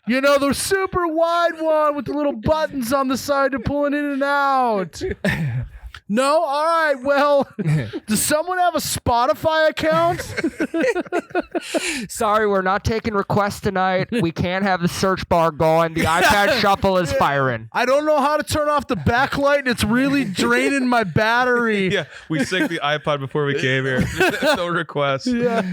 You know, the super wide one with the little buttons on the side to pull it in and out. No? All right. Well, does someone have a Spotify account? Sorry, we're not taking requests tonight. We can't have the search bar going. The iPad shuffle is firing. I don't know how to turn off the backlight, and it's really draining my battery. Yeah, we synced the iPod before we came here. No requests. Yeah.